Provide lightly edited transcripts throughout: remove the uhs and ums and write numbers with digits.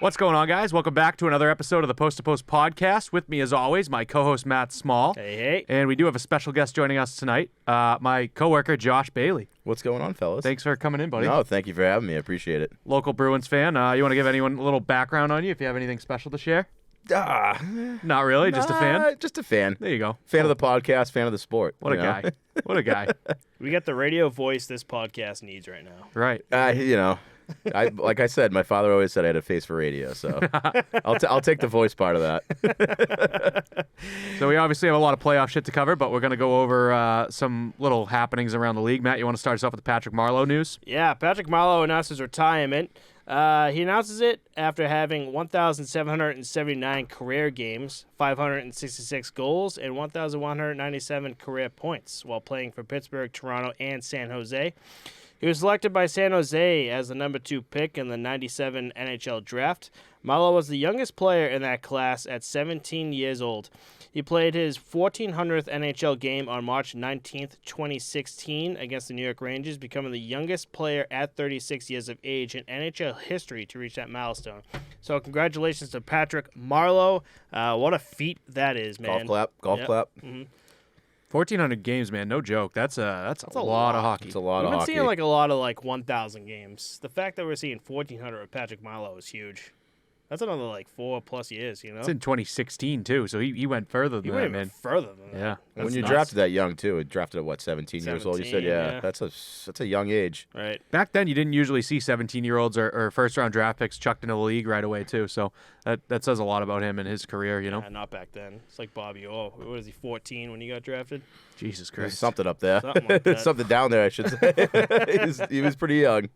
What's going on, guys? Welcome back to another episode of the Post to Post podcast. With me, as always, my co-host Matt Small. Hey. And we do have a special guest joining us tonight, my coworker Josh Bailey. What's going on, fellas? Thanks for coming in, buddy. No, thank you for having me. I appreciate it. Local Bruins fan. You want to give anyone a little background on you if you have anything special to share? Not really, just a fan? Just a fan. There you go. Fan of the podcast, fan of the sport. What a guy. What a guy. We got the radio voice this podcast needs right now. Right. Like I said, my father always said I had a face for radio, so I'll take the voice part of that. So we obviously have a lot of playoff shit to cover, but we're going to go over some little happenings around the league. Matt, you want to start us off with the Patrick Marlow news? Yeah, Patrick Marlow announced his retirement. He announces it after having 1,779 career games, 566 goals, and 1,197 career points while playing for Pittsburgh, Toronto, and San Jose. He was selected by San Jose as the number 2 pick in the 97 NHL draft. Marlow was the youngest player in that class at 17 years old. He played his 1,400th NHL game on March 19th, 2016 against the New York Rangers, becoming the youngest player at 36 years of age in NHL history to reach that milestone. So congratulations to Patrick Marlow. What a feat that is, man. Golf clap. Mm-hmm. 1,400 games, man. No joke. That's a lot of hockey. It's a lot of We've hockey. been seeing a lot of 1,000 games. The fact that we're seeing 1,400 with Patrick Marlow is huge. That's another 4+ years, you know? It's in 2016, too, so he went further than He that, went man. even further than that. Yeah. When That's you nuts. drafted that young, too, it drafted at, 17 years old? You said, 17, yeah. That's a young age. Right. Back then, you didn't usually see 17-year-olds or first-round draft picks chucked into the league right away, too. So that says a lot about him and his career, you know? Yeah, not back then. It's like Bobby Orr. What was he, 14 when he got drafted? Jesus There's Christ. something up there. Something like that. Something down there, I should say. he was pretty young.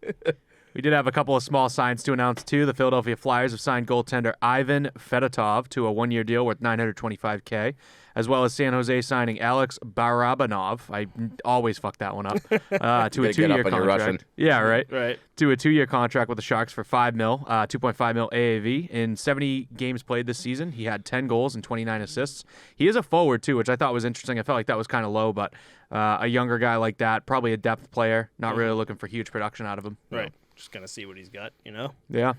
We did have a couple of small signs to announce, too. The Philadelphia Flyers have signed goaltender Ivan Fedotov to a 1-year deal worth $925K, as well as San Jose signing Alex Barabanov. I always fuck that one up. To a 2-year contract. Yeah, right. Right. To a 2-year contract with the Sharks for $5 million, $2.5 million AAV. In 70 games played this season, he had 10 goals and 29 assists. He is a forward, too, which I thought was interesting. I felt like that was kind of low, but a younger guy like that, probably a depth player, not really looking for huge production out of him. Right. Just going to see what he's got, you know? Yeah.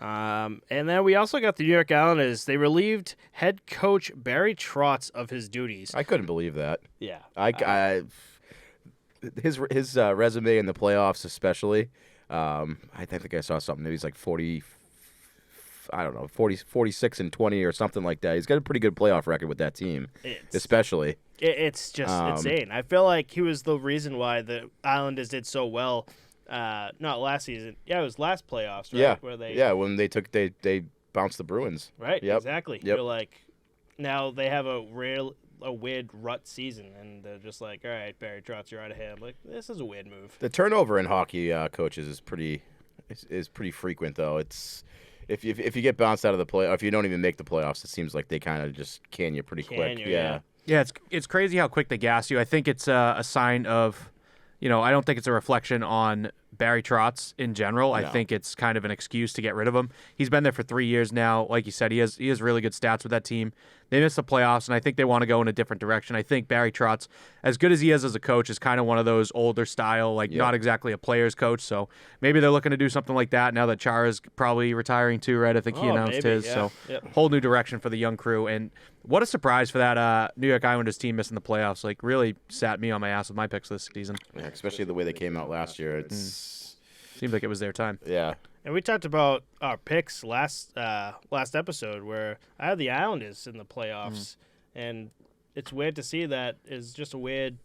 And then we also got the New York Islanders. They relieved head coach Barry Trotz of his duties. I couldn't believe that. Yeah. His resume in the playoffs, especially. I think I saw something. He's 40. I don't know, 46-20 or something like that. He's got a pretty good playoff record with that team, especially. It's just insane. I feel like he was the reason why the Islanders did so well. Not last season. Yeah, it was last playoffs, right? Yeah, Where when they bounced the Bruins. Right, Yep. exactly. Yep. You're now they have a weird rut season, and they're just all right, Barry Trotz, you're out of here. I'm like, this is a weird move. The turnover in hockey coaches is pretty frequent, though. It's if you get bounced out of the play, or if you don't even make the playoffs, it seems like they kind of just can you pretty quick. Yeah. Yeah, it's crazy how quick they gas you. I think it's a sign of, I don't think it's a reflection on Barry Trotz in general. I think it's kind of an excuse to get rid of him. He's been there for 3 years now. Like you said, he has really good stats with that team. They missed the playoffs, and I think they want to go in a different direction. I think Barry Trotz, as good as he is as a coach, is kind of one of those older style, not exactly a player's coach. So maybe they're looking to do something like that now that Chara's probably retiring too, right? I think he announced his. Yeah. So Yep. whole new direction for the young crew. And what a surprise for that New York Islanders team missing the playoffs. Really sat me on my ass with my picks this season. Yeah, especially the way they came out last year. It's Seemed like it was their time. yeah. And we talked about our picks last episode where I had the Islanders in the playoffs, and it's weird to see that is just a weird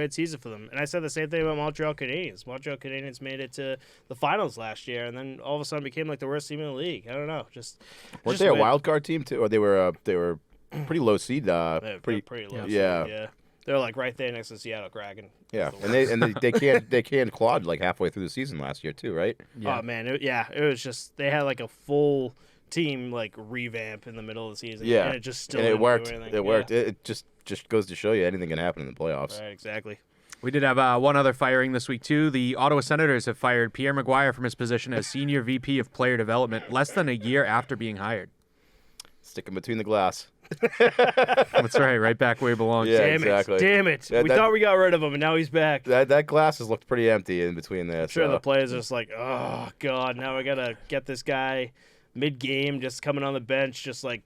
season for them. And I said the same thing about Montreal Canadiens. Montreal Canadiens made it to the finals last year, and then all of a sudden became the worst team in the league. I don't know, Weren't they a wild card team too, or they were pretty low seed? They're pretty low. Yeah. They're right there next to Seattle Kraken. Yeah, and they canned Claude halfway through the season last year too, right? Yeah. Oh man, it was just they had a full team revamp in the middle of the season. Yeah, and it just still and it didn't worked. do anything. It worked. It just goes to show you anything can happen in the playoffs. Right, exactly. We did have one other firing this week, too. The Ottawa Senators have fired Pierre Maguire from his position as Senior VP of Player Development less than a year after being hired. Stick him between the glass. That's right back where he belongs. Yeah, Damn exactly. it. Damn it. We thought we got rid of him, and now he's back. That glass has looked pretty empty in between there. I'm sure the players are just oh, God, now we got to get this guy mid-game, just coming on the bench, just like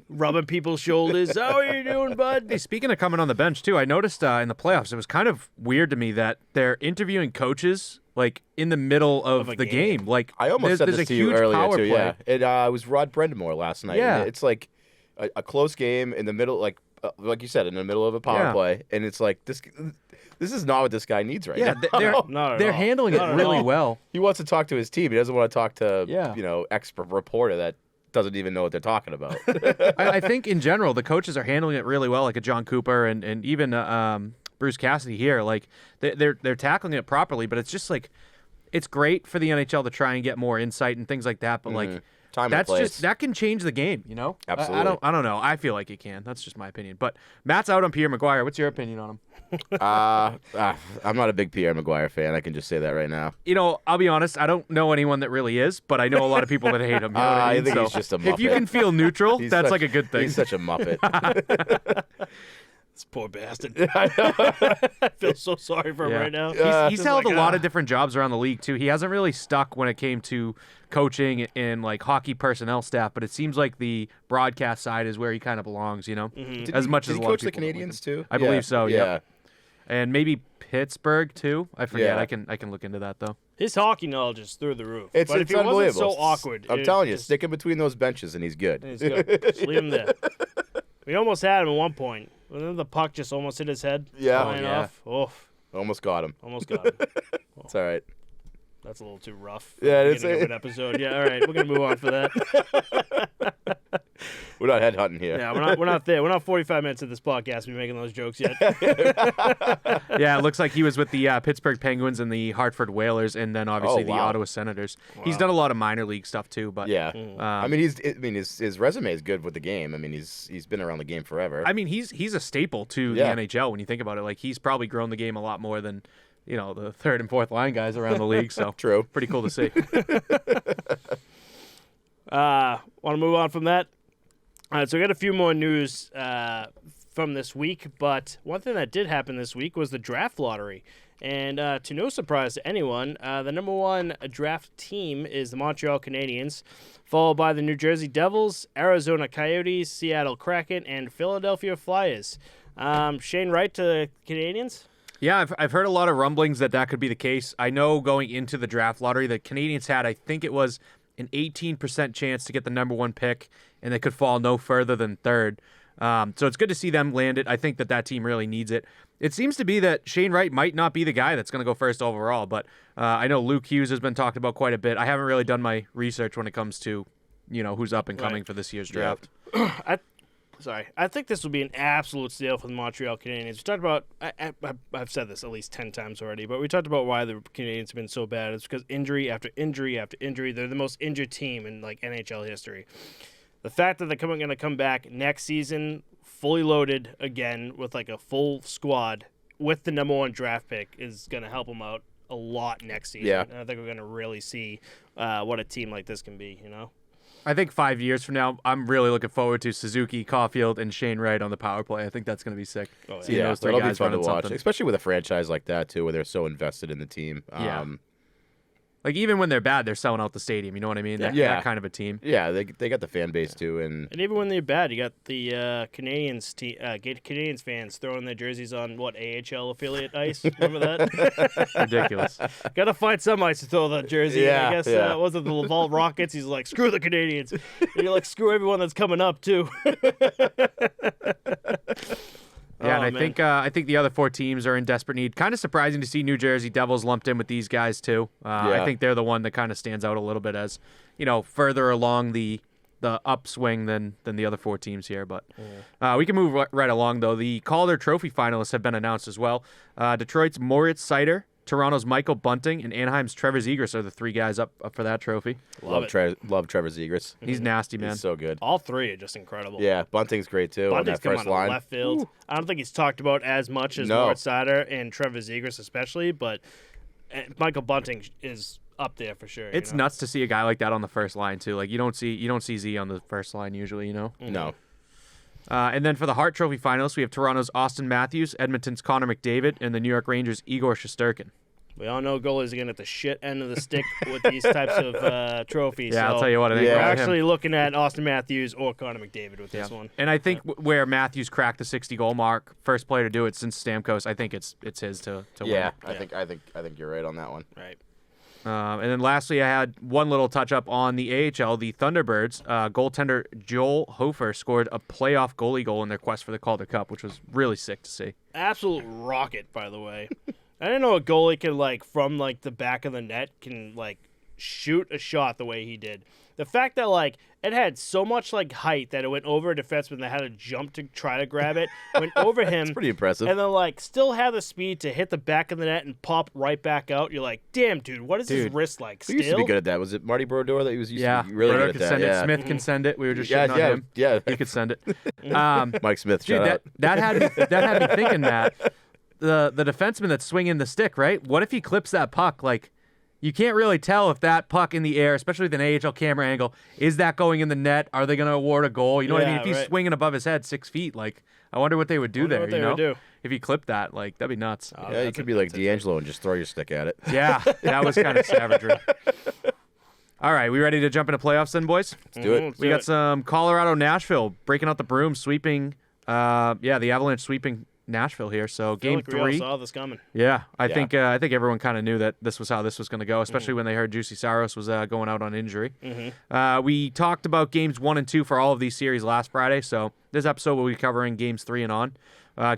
rubbing people's shoulders. How are you doing, bud? Hey, speaking of coming on the bench, too, I noticed in the playoffs, it was kind of weird to me that they're interviewing coaches like in the middle of the game. Like I almost said there's this a to you huge earlier, power too. play. Yeah, it was Rod Brendamore last night. Yeah. And it's like a close game in the middle, like you said, in the middle of a power play. And it's like, this is not what this guy needs right now. They're handling it really well. He wants to talk to his team. He doesn't want to talk to, Yeah. expert reporter that doesn't even know what they're talking about. I think in general, the coaches are handling it really well, like a John Cooper and even Bruce Cassidy here. Like they're tackling it properly, but it's just like it's great for the NHL to try and get more insight and things like that. But like Time and place. that can change the game, you know? Absolutely. I don't know. I feel like it can. That's just my opinion. But Matt's out on Pierre Maguire. What's your opinion on him? I'm not a big Pierre Maguire fan. I can just say that right now. You know, I'll be honest. I don't know anyone that really is, but I know a lot of people that hate him. You know what I mean? I think he's just a muppet. If you can feel neutral, that's like a good thing. He's such a muppet. This poor bastard. I feel so sorry for him right now. He's held a lot of different jobs around the league too. He hasn't really stuck when it came to coaching and like hockey personnel staff, but it seems like the broadcast side is where he kind of belongs. You know, as much as a Did he lot coach of the people don't like Canadians him. too? I believe so. Yeah. And maybe Pittsburgh too. I forget. Yeah. I can look into that though. His hockey knowledge is through the roof. It's but if he unbelievable. wasn't so awkward, I'm telling you, stick him between those benches and he's good. He's good. Just leave him there. We almost had him at one point. And then the puck just almost hit his head. Yeah. Flying off. Oof. Almost got him. Almost got him. It's all right. That's a little too rough. Yeah, it's a good episode. Yeah, all right, we're gonna move on for that. We're not headhunting here. Yeah, we're not there. We're not 45 minutes of this podcast. We're making those jokes yet. Yeah, it looks like he was with the Pittsburgh Penguins and the Hartford Whalers, and then obviously the Ottawa Senators. Wow. He's done a lot of minor league stuff too, but yeah, I mean his resume is good with the game. I mean he's been around the game forever. I mean he's a staple to the NHL when you think about it. Like he's probably grown the game a lot more than the third and fourth line guys around the league. So true, pretty cool to see. Want to move on from that? All right, so we got a few more news from this week, but one thing that did happen this week was the draft lottery. And to no surprise to anyone, the number one draft team is the Montreal Canadiens, followed by the New Jersey Devils, Arizona Coyotes, Seattle Kraken, and Philadelphia Flyers. Shane Wright to the Canadiens? Yeah, I've heard a lot of rumblings that could be the case. I know going into the draft lottery, the Canadiens had, I think it was an 18% chance to get the number one pick, and they could fall no further than third. So it's good to see them land it. I think that team really needs it. It seems to be that Shane Wright might not be the guy that's going to go first overall, but I know Luke Hughes has been talked about quite a bit. I haven't really done my research when it comes to, who's up and coming for this year's draft. I think this will be an absolute steal for the Montreal Canadiens. We talked about, I've said this at least 10 times already, but we talked about why the Canadiens have been so bad. It's because injury after injury after injury. They're the most injured team in NHL history. The fact that they're going to come back next season fully loaded again with a full squad with the number one draft pick is going to help them out a lot next season. Yeah. And I think we're going to really see what a team like this can be, I think 5 years from now, I'm really looking forward to Suzuki, Caulfield, and Shane Wright on the power play. I think that's going to be sick. Seeing those three guys be fun to watch, especially with a franchise like that too, where they're so invested in the team. Like even when they're bad, they're selling out the stadium. You know what I mean? That kind of a team. Yeah, they got the fan base too, and even when they're bad, you got the Canadiens fans throwing their jerseys on AHL affiliate ice. Remember that? Ridiculous. Got to find some ice to throw that jersey. Yeah, I guess was it the Laval Rockets? He's like, screw the Canadiens. And you're like, screw everyone that's coming up too. Yeah, and I think the other four teams are in desperate need. Kind of surprising to see New Jersey Devils lumped in with these guys too. I think they're the one that kind of stands out a little bit as, further along the upswing than the other four teams here. But we can move right along though. The Calder Trophy finalists have been announced as well. Detroit's Moritz Seider, Toronto's Michael Bunting, and Anaheim's Trevor Zegras are the three guys up for that trophy. Love Trevor Zegras. He's nasty, man. He's so good. All three are just incredible. Yeah, Bunting's great too. Bunting's on that first line. Left field. Ooh. I don't think he's talked about as much as Moritz Seider and Trevor Zegras especially, but Michael Bunting is up there for sure. It's nuts to see a guy like that on the first line too. Like you don't see Z on the first line usually. No. And then for the Hart Trophy finalists, we have Toronto's Austin Matthews, Edmonton's Connor McDavid, and the New York Rangers' Igor Shesterkin. We all know goalies are going to get the shit end of the stick with these types of trophies. Yeah, so I'll tell you what. I think we're about him. actually looking at Austin Matthews or Connor McDavid with this one. And I think where Matthews cracked the 60-goal mark, first player to do it since Stamkos, I think it's his to Yeah, win. I think you're right on that one. Right. And then lastly, I had one little touch-up on the AHL. The Thunderbirds, goaltender Joel Hofer scored a playoff goalie goal in their quest for the Calder Cup, which was really sick to see. Absolute rocket, by the way. I didn't know a goalie could, from, the back of the net can, shoot a shot the way he did. The fact that, it had so much, height that it went over a defenseman that had to jump to try to grab it, went over him. It's pretty impressive. And then, still had the speed to hit the back of the net and pop right back out. You're like, damn, dude, what is his wrist like? Who used to be good at that? Was it Marty Brodeur that he was used to be really Brodeur good could at that? send Yeah. it. Smith can send it. We were just shitting on him. Yeah. He could send it. Mike Smith, Dude, shout out. that had me thinking that the defenseman that's swinging the stick, right? What if he clips that puck? You can't really tell if that puck in the air, especially with an AHL camera angle, is that going in the net? Are they going to award a goal? You know what I mean? If he's swinging above his head 6 feet, I wonder what they would do there. What they would do. If he clipped that, that'd be nuts. Yeah, you could be like D'Angelo and just throw your stick at it. Yeah, that was kind of savagery. All right, we ready to jump into playoffs then, boys? Let's do it. We got some Colorado, Nashville breaking out the broom, sweeping. The Avalanche sweeping Nashville here. So game 3. We all saw this coming. Yeah, I think everyone kind of knew that this was how this was going to go, especially when they heard Juicy Saros was going out on injury. We talked about games 1 and 2 for all of these series last Friday, so this episode will be covering games 3 and on.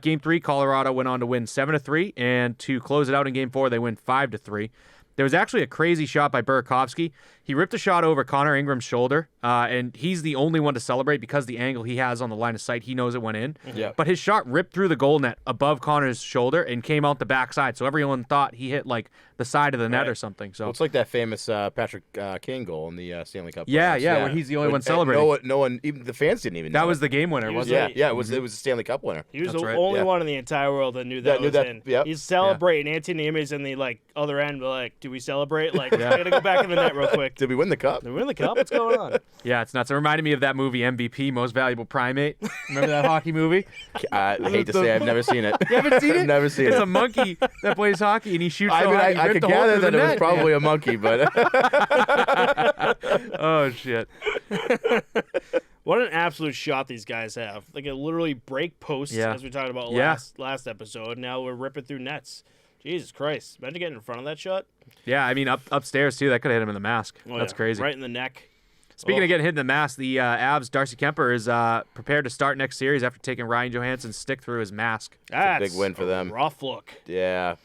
Game 3, Colorado went on to win 7-3, and to close it out in game 4, they win 5-3. There was actually a crazy shot by Burakovsky. He ripped a shot over Connor Ingram's shoulder, and he's the only one to celebrate because the angle he has on the line of sight, he knows it went in. Yeah. But his shot ripped through the goal net above Connor's shoulder and came out the backside, so everyone thought he hit the side of the net or something. So it's like that famous Patrick Kane goal in the Stanley Cup. Yeah, where he's the only one celebrating. No one, even the fans didn't even know. That was the game winner, wasn't it? Yeah, it was a Stanley Cup winner. He was That's the right. only one in the entire world that knew that was in. Yep. He's celebrating. Anthony Niemi's in the other end, but do we celebrate? We gotta go back in the net real quick. Did we win the cup? Did we win the cup? What's going on? Yeah, it's nuts. It reminded me of that movie MVP, Most Valuable Primate. Remember that hockey movie? I hate to say I've never seen it. You haven't seen it? I've never seen It's it. a monkey that plays hockey, and he shoots I so mean, hard, he I ripped could a hole gather through that the it was net. probably a monkey, but Oh, shit. What an absolute shot these guys have. They can literally break posts, as we talked about last episode. Now we're ripping through nets. Jesus Christ. Imagine getting in front of that shot. Yeah, I mean, upstairs, too. That could have hit him in the mask. That's crazy. Right in the neck. Speaking of getting hit in the mask, the Avs' Darcy Kemper is prepared to start next series after taking Ryan Johansson's stick through his mask. That's a big win for them. Rough look. yeah.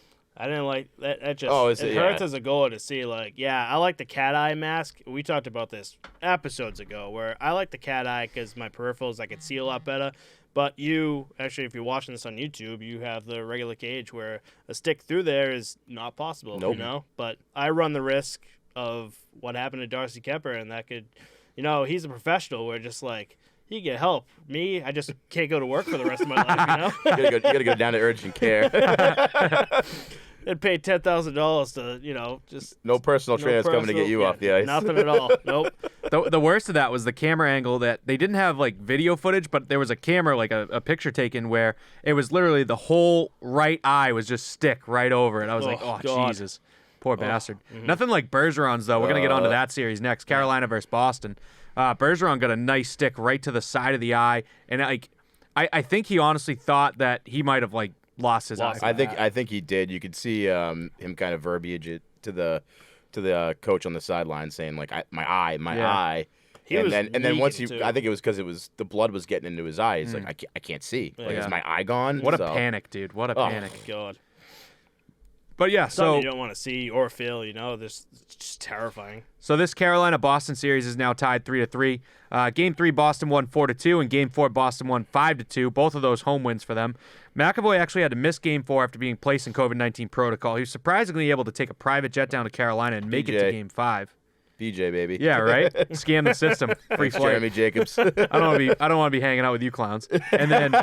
I didn't like that. It hurts as a goalie to see. I like the cat eye mask. We talked about this episodes ago, where I like the cat eye because my peripherals I could see a lot better. But if you're watching this on YouTube, you have the regular cage where a stick through there is not possible. Nope. You know, but I run the risk of what happened to Darcy Kemper, and that could, he's a professional. Where just he get help. Me, I just can't go to work for the rest of my life. You gotta go down to urgent care. And pay $10,000 to, just No personal trainers coming to get you off the ice. Nothing at all. Nope. The worst of that was the camera angle that they didn't have video footage, but there was a camera, a picture taken where it was literally the whole right eye was just stick right over it. I was God. Jesus. Poor bastard. Nothing like Bergeron's, though. We're going to get onto that series next. Carolina versus Boston. Bergeron got a nice stick right to the side of the eye, and I think he honestly thought that he might have lost his eye. I think he did. You could see him kind of verbiage it to the coach on the sideline saying my eye. And then once I think it was because the blood was getting into his eye. He's I can't see. Is my eye gone? What a panic, dude. What a panic. God. But yeah, Something you don't want to see or feel, this it's just terrifying. So this Carolina-Boston series is now tied 3-3. Game 3, Boston won 4-2, and Game 4, Boston won 5-2. Both of those home wins for them. McAvoy actually had to miss Game 4 after being placed in COVID-19 protocol. He was surprisingly able to take a private jet down to Carolina and make it to Game 5. BJ, baby. Yeah, right? Scam the system. Free flight. Jeremy Jacobs. I don't want to be hanging out with you clowns. And then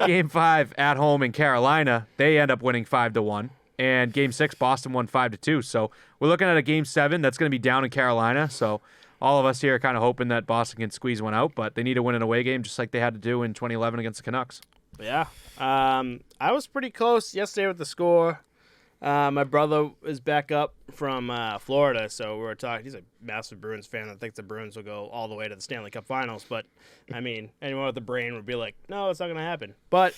Game 5 at home in Carolina, they end up winning 5-1. And Game 6, Boston won 5-2. So we're looking at a Game 7 that's going to be down in Carolina. So all of us here are kind of hoping that Boston can squeeze one out, but they need to win an away game just like they had to do in 2011 against the Canucks. Yeah. I was pretty close yesterday with the score. My brother is back up from Florida, so we were talking. He's a massive Bruins fan. I think the Bruins will go all the way to the Stanley Cup Finals. But, I mean, anyone with a brain would be like, no, it's not going to happen. But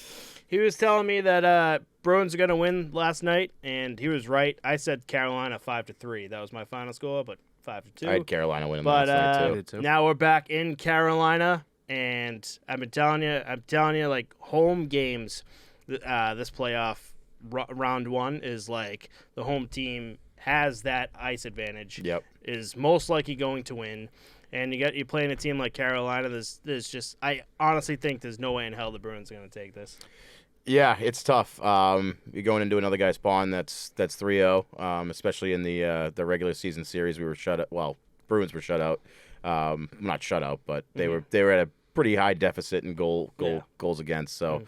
he was telling me that Bruins are going to win last night, and he was right. I said Carolina 5-3. That was my final score, but 5-2. I had Carolina winning last night, too. Now we're back in Carolina, and I've been telling you, like, home games this playoff round one is like the home team has that ice advantage. Yep. Is most likely going to win, and you're playing a team like Carolina. There's just I honestly think there's no way in hell the Bruins are going to take this. Yeah, it's tough. You're going into another guy's spawn that's 3-0, especially in the regular season series. We were shut out. Well, Bruins were shut out. Not shut out, but they were at a pretty high deficit in goals against. So.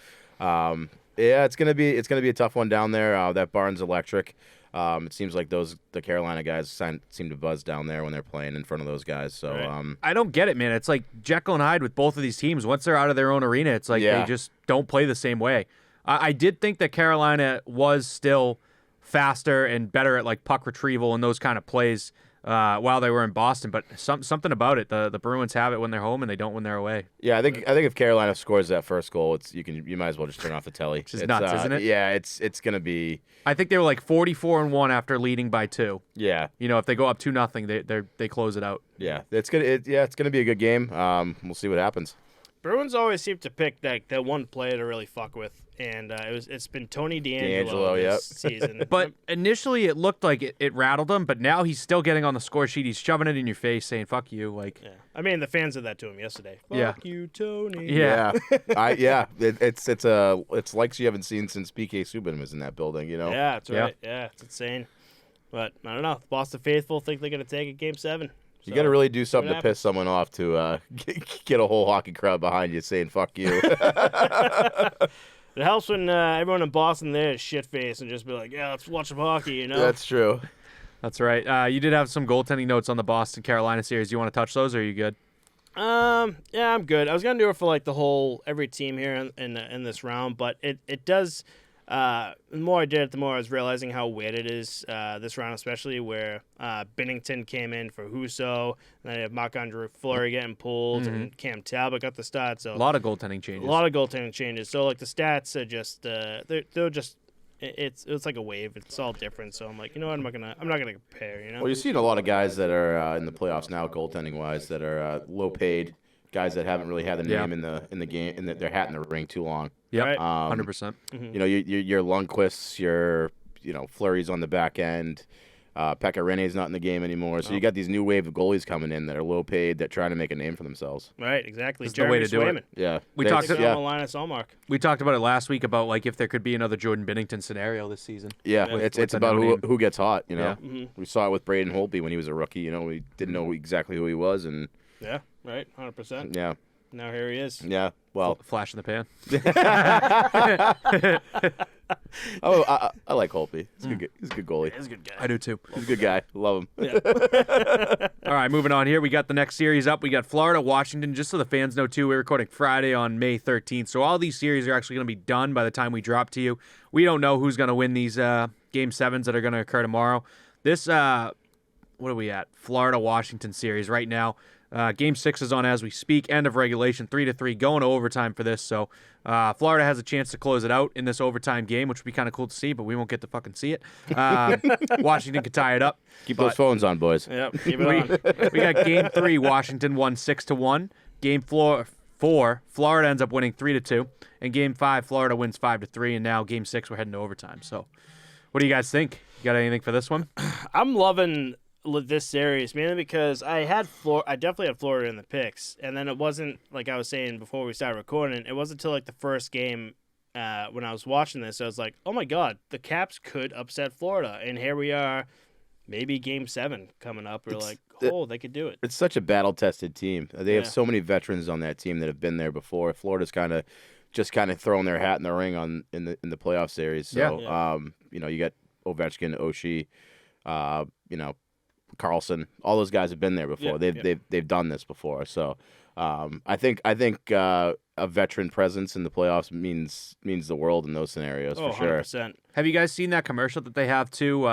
Yeah, it's gonna be a tough one down there. That barn's electric. It seems like the Carolina guys seem to buzz down there when they're playing in front of those guys. So right. I don't get it, man. It's like Jekyll and Hyde with both of these teams. Once they're out of their own arena, it's like they just don't play the same way. I did think that Carolina was still faster and better at like puck retrieval and those kind of plays while they were in Boston, but something about it. The Bruins have it when they're home and they don't when they're away. Yeah, I think if Carolina scores that first goal, you might as well just turn off the telly. It's nuts, isn't it? Yeah, it's gonna be. I think they were like 44-1 after leading by 2. Yeah, if they go up 2-0, they close it out. Yeah, it's gonna be a good game. We'll see what happens. Bruins always seem to pick that one player to really fuck with, and it's been Tony DeAngelo this season. But initially it looked like it rattled him, but now he's still getting on the score sheet. He's shoving it in your face, saying "fuck you." Like, yeah. I mean, the fans did that to him yesterday. Fuck you, Tony. Yeah, it's likes you haven't seen since PK Subban was in that building. Yeah, that's right. Yeah, it's insane. But I don't know. The Boston faithful think they're gonna take it Game 7. You got to really do something to piss someone off to get a whole hockey crowd behind you saying "fuck you." It helps when everyone in Boston there is shit-faced and just be like, "Yeah, let's watch some hockey," That's true. That's right. You did have some goaltending notes on the Boston-Carolina series. Do you want to touch those, or are you good? Yeah, I'm good. I was gonna do it for like every team here in this round, but it does. The more I did it, the more I was realizing how weird it is this round, especially where Binnington came in for Husso, and then you have Marc-Andre Fleury getting pulled, and Cam Talbot got the start. So a lot of goaltending changes. So like the stats are just they're just it's like a wave. It's all different. So I'm like, you know what? I'm not gonna compare. Well, you're seeing a lot of guys that are in the playoffs now, goaltending wise, that are low paid. Guys that haven't really had the name in the game, in their hat in the ring too long. Yeah, 100%. Your Lundqvists, your Fleury's on the back end. Pekka Rinne's not in the game anymore. So you got these new wave of goalies coming in that are low paid that trying to make a name for themselves. Right, exactly. That's the way to do it. Yeah, we talked about it last week about like if there could be another Jordan Binnington scenario this season. Yeah, it's about who gets hot. Yeah. We saw it with Braden Holtby when he was a rookie. We didn't know exactly who he was, and yeah. Right, 100%. Yeah. Now here he is. Yeah, well. Flash in the pan. I like Holtby. He's a good goalie. He's a good guy. I do too. He's a good guy. Love him. Yeah. All right, moving on here. We got the next series up. We got Florida, Washington. Just so the fans know, too, we're recording Friday on May 13th. So all these series are actually going to be done by the time we drop to you. We don't know who's going to win these Game 7s that are going to occur tomorrow. This, what are we at? Florida-Washington series right now. Game 6 is on as we speak. End of regulation, 3-3, going to overtime for this. So Florida has a chance to close it out in this overtime game, which would be kind of cool to see, but we won't get to fucking see it. Washington could tie it up. Keep those phones on, boys. Yep, keep it on. We got Game 3, Washington won 6-1. Game 4, Florida ends up winning 3-2. And Game 5, Florida wins 5-3. And now Game 6, we're heading to overtime. So what do you guys think? You got anything for this one? I'm loving this series mainly because I definitely had Florida in the picks, and then it wasn't like I was saying before we started recording. It wasn't until like the first game when I was watching this, I was like, oh my god, the Caps could upset Florida, and here we are, maybe Game 7 coming up. We're like, they could do it. It's such a battle-tested team. They have so many veterans on that team that have been there before. Florida's kind of throwing their hat in the ring in the playoff series. So you got Ovechkin, Oshie, Carlson, all those guys have been there before. They've done this before. So I think a veteran presence in the playoffs means the world in those scenarios for sure. 100%. Have you guys seen that commercial that they have too?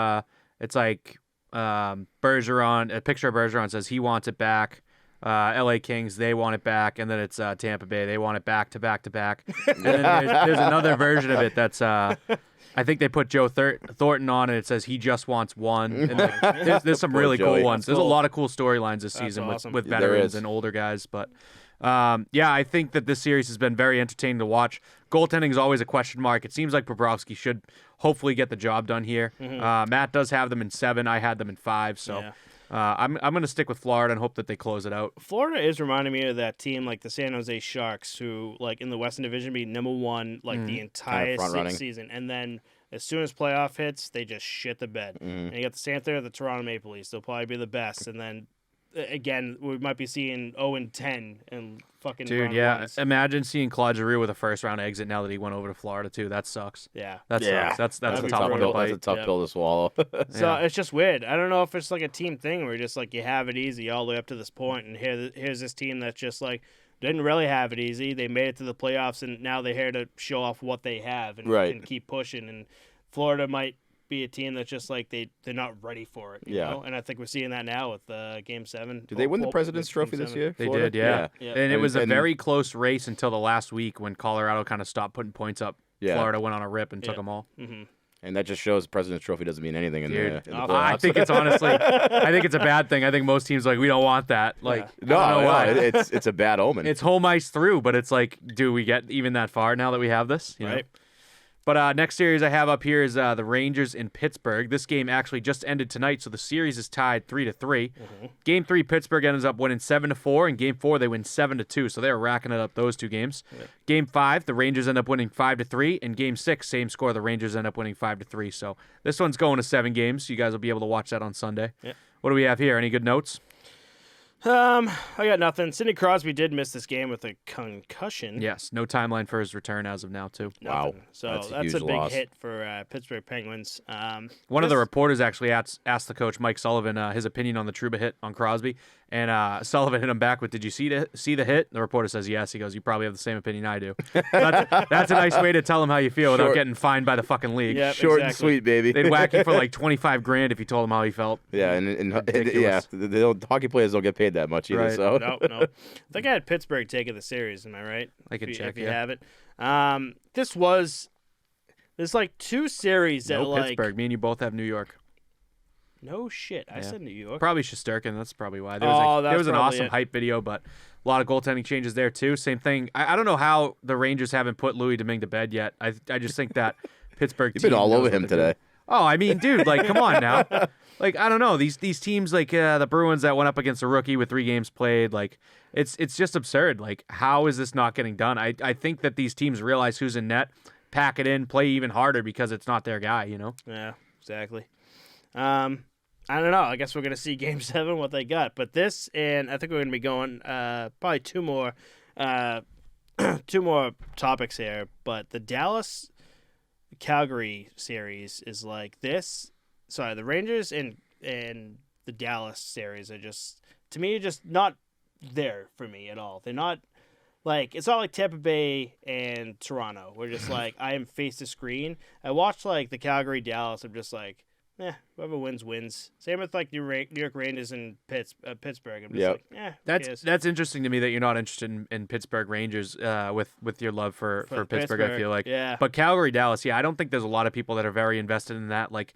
It's like Bergeron. A picture of Bergeron says he wants it back. LA Kings, they want it back, and then it's Tampa Bay, they want it back to back to back. And then there's another version of it that's I think they put Joe Thornton on, and it says he just wants one. And like, there's some really cool ones. There's a lot of cool storylines this season awesome. with veterans and older guys. But I think that this series has been very entertaining to watch. Goaltending is always a question mark. It seems like Bobrovsky should hopefully get the job done here. Matt does have them in 7. I had them in 5. So. Yeah. I'm going to stick with Florida and hope that they close it out. Florida is reminding me of that team like the San Jose Sharks, who like in the Western Division be number 1 like the entire season, and then as soon as playoff hits, they just shit the bed. And you got the same thing with the Toronto Maple Leafs. They'll probably be the best, and then again we might be seeing 0-10 and fucking. Dude, runs. Imagine seeing Claude Giroux with a first-round exit now that he went over to Florida too. That sucks. Yeah, that sucks. That's a tough one to bite. That's a tough pill to swallow. So it's just weird. I don't know if it's like a team thing where just like you have it easy all the way up to this point, and here's this team that's just like didn't really have it easy. They made it to the playoffs, and now they're here to show off what they have and keep pushing. And Florida might be a team that's just like they're not ready for it. You know? And I think we're seeing that now with Game 7. Did they win the President's Trophy this year? They did, yeah. And it was a very close race until the last week when Colorado kind of stopped putting points up. Florida went on a rip and took them all. And that just shows President's Trophy doesn't mean anything in the playoffs. I think it's honestly, I think it's a bad thing. I think most teams we don't want that. Like, it's a bad omen. It's home ice through, but it's like, do we get even that far now that we have this? You know? But next series I have up here is the Rangers in Pittsburgh. This game actually just ended tonight, so the series is tied 3-3. Game 3, Pittsburgh ends up winning 7-4, and Game 4 they win 7-2. So they're racking it up those 2 games. Game 5, the Rangers end up winning 5-3, and Game 6, same score. The Rangers end up winning 5-3. So this one's going to 7 games. You guys will be able to watch that on Sunday. What do we have here? Any good notes? I got nothing. Sidney Crosby did miss this game with a concussion. Yes, no timeline for his return as of now, too. Wow. So that's a big hit for Pittsburgh Penguins. One of the reporters actually asked the coach, Mike Sullivan, his opinion on the Trouba hit on Crosby. And Sullivan hit him back with, "Did you see the hit?" The reporter says yes. He goes, "You probably have the same opinion I do." That's a nice way to tell him how you feel without getting fined by the fucking league. Yep, Short and sweet, baby. They'd whack you for like $25,000 if you told him how he felt. Yeah, and the hockey players don't get paid that much either. Right. So no. I think I had Pittsburgh taking the series. Am I right? I can check if you have it. There's like 2 series that Pittsburgh. Me and you both have New York. No shit. I said New York. Probably Shesterkin. That's probably why. There was an awesome hype video, but a lot of goaltending changes there too. Same thing. I don't know how the Rangers haven't put Louis Domingue to bed yet. I just think that Pittsburgh You've team been all over him today. Oh, I mean, dude, like, come on now. Like, I don't know. These teams, like the Bruins that went up against a rookie with 3 games played, like, it's just absurd. Like, how is this not getting done? I think that these teams realize who's in net, pack it in, play even harder because it's not their guy, you know? Yeah, exactly. I don't know. I guess we're going to see Game 7, what they got. But this, and I think we're going to be going probably 2 more 2 more topics here. But the Dallas-Calgary series is like this. Sorry, the Rangers and the Dallas series are just, to me, just not there for me at all. They're not, like, it's not like Tampa Bay and Toronto. We're just like, I am face to screen. I watched, like, the Calgary-Dallas. I'm just like, whoever wins, wins. Same with, like, New York Rangers and Pittsburgh. I'm just like, That's interesting to me that you're not interested in Pittsburgh Rangers with your love for Pittsburgh, I feel like. Yeah. But Calgary-Dallas, I don't think there's a lot of people that are very invested in that. Like,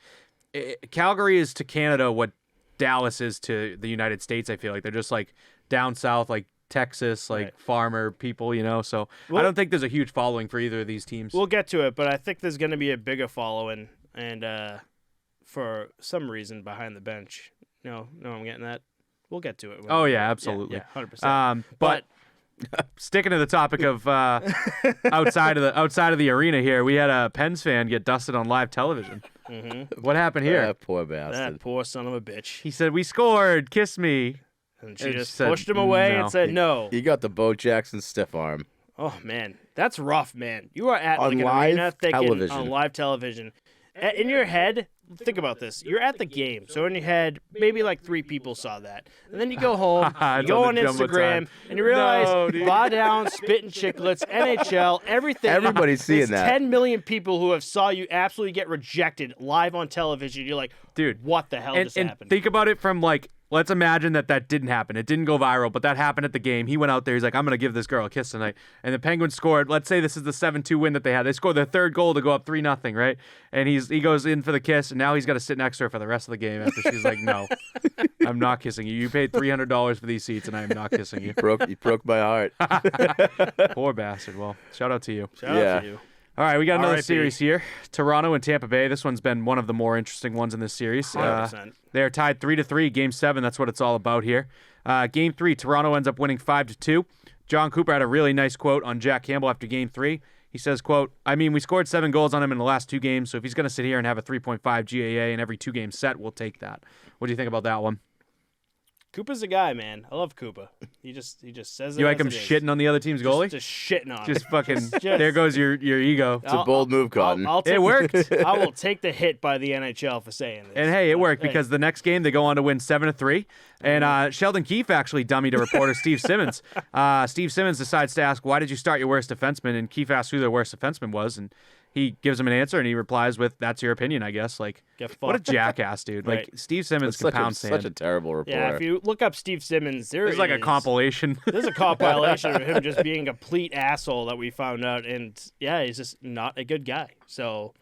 Calgary is to Canada what Dallas is to the United States, I feel like. They're just, like, down south, like, Texas, like farmer people, you know. So I don't think there's a huge following for either of these teams. We'll get to it, but I think there's going to be a bigger following, and for some reason behind the bench. No, I'm getting that. We'll get to it. Oh yeah, absolutely. Yeah, 100%. But sticking to the topic of outside of the arena here, we had a Pens fan get dusted on live television. Mm-hmm. What happened here? That poor bastard. That poor son of a bitch. He said, "We scored. Kiss me." And she just pushed him away and said no. He got the Bo Jackson stiff arm. Oh, man. That's rough, man. You are at on like an live arena thinking television. on live television. In your head, think about this. You're at the game, so in your head, maybe like 3 people saw that. And then you go home, you go on Instagram, and you realize, Bow Down, Spit and Chicklets, NHL, everything. Everybody's seeing that. 10 million people who have saw you absolutely get rejected live on television. You're like, dude, what the hell just happened? And think about it from like, let's imagine that didn't happen. It didn't go viral, but that happened at the game. He went out there. He's like, I'm going to give this girl a kiss tonight. And the Penguins scored. Let's say this is the 7-2 win that they had. They scored their 3rd goal to go up 3-0, right? And he goes in for the kiss, and now he's got to sit next to her for the rest of the game after she's like, no, I'm not kissing you. You paid $300 for these seats, and I am not kissing you. You broke my heart. Poor bastard. Well, shout out to you. Shout out to you. All right, we got another series here. Toronto and Tampa Bay. This one's been one of the more interesting ones in this series. 100%. They're tied 3-3. Game 7, that's what it's all about here. Game 3, Toronto ends up winning 5-2. John Cooper had a really nice quote on Jack Campbell after Game 3. He says, quote, I mean, we scored 7 goals on him in the last 2 games, so if he's going to sit here and have a 3.5 GAA in every 2-game set, we'll take that. What do you think about that one? Koopa's a guy, man. I love Koopa. He just says it. You like as him it is. shitting on the other team's goalie? Just shitting on him. Just fucking, there goes your ego. It's a bold move, Cotton. It worked. I will take the hit by the NHL for saying this. And hey, it worked because the next game they go on to win 7-3. And Sheldon Keefe actually dummied a reporter, Steve Simmons. Steve Simmons decides to ask, why did you start your worst defenseman? And Keefe asks who their worst defenseman was. And he gives him an answer, and he replies with, that's your opinion, I guess. Like, what a jackass, dude. Right. Like, Steve Simmons can pound sand. Such a terrible reporter. Yeah, if you look up Steve Simmons, there's like a compilation. There's a compilation of him just being a complete asshole that we found out. And, yeah, he's just not a good guy. So,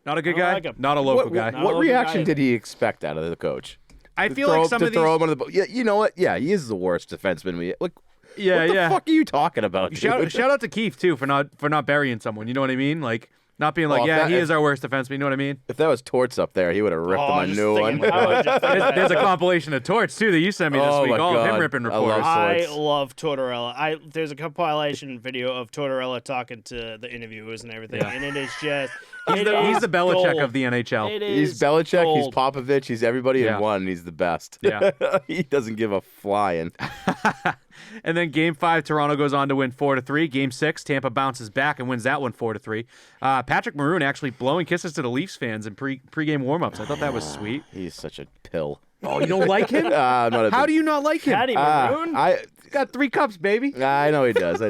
not a good guy? Like not a local guy. What reaction did he expect out of the coach? I feel like some of these... throw him under the... Yeah, you know what? Yeah, he is the worst defenseman we... Look, what the fuck are you talking about, dude? Shout out to Keefe, too, for not burying someone. You know what I mean? Like... Not being like, he is our worst defenseman. You know what I mean? If that was Torts up there, he would have ripped him a new one. There's a compilation of Torts, too, that you sent me this week. All of him ripping reporters. I love Tortorella. There's a compilation video of Tortorella talking to the interviewers and everything, and it is just... He's the Belichick of the NHL. He's Belichick, gold. he's Popovich, he's everybody in one, and he's the best. Yeah. He doesn't give a flying. And then Game 5, Toronto goes on to win 4-3. Game 6, Tampa bounces back and wins that one 4-3. Patrick Maroon actually blowing kisses to the Leafs fans in pregame warmups. I thought that was sweet. He's such a pill. Oh, you don't like him? How do you not like him? Patty Maroon? He's got 3 cups, baby. I know he does.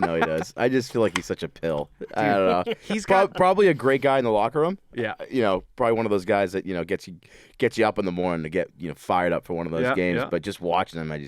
I just feel like he's such a pill. I don't know. He's probably a great guy in the locker room. Yeah. Probably one of those guys that, gets you up in the morning to get, fired up for one of those games. Yeah. But just watching him,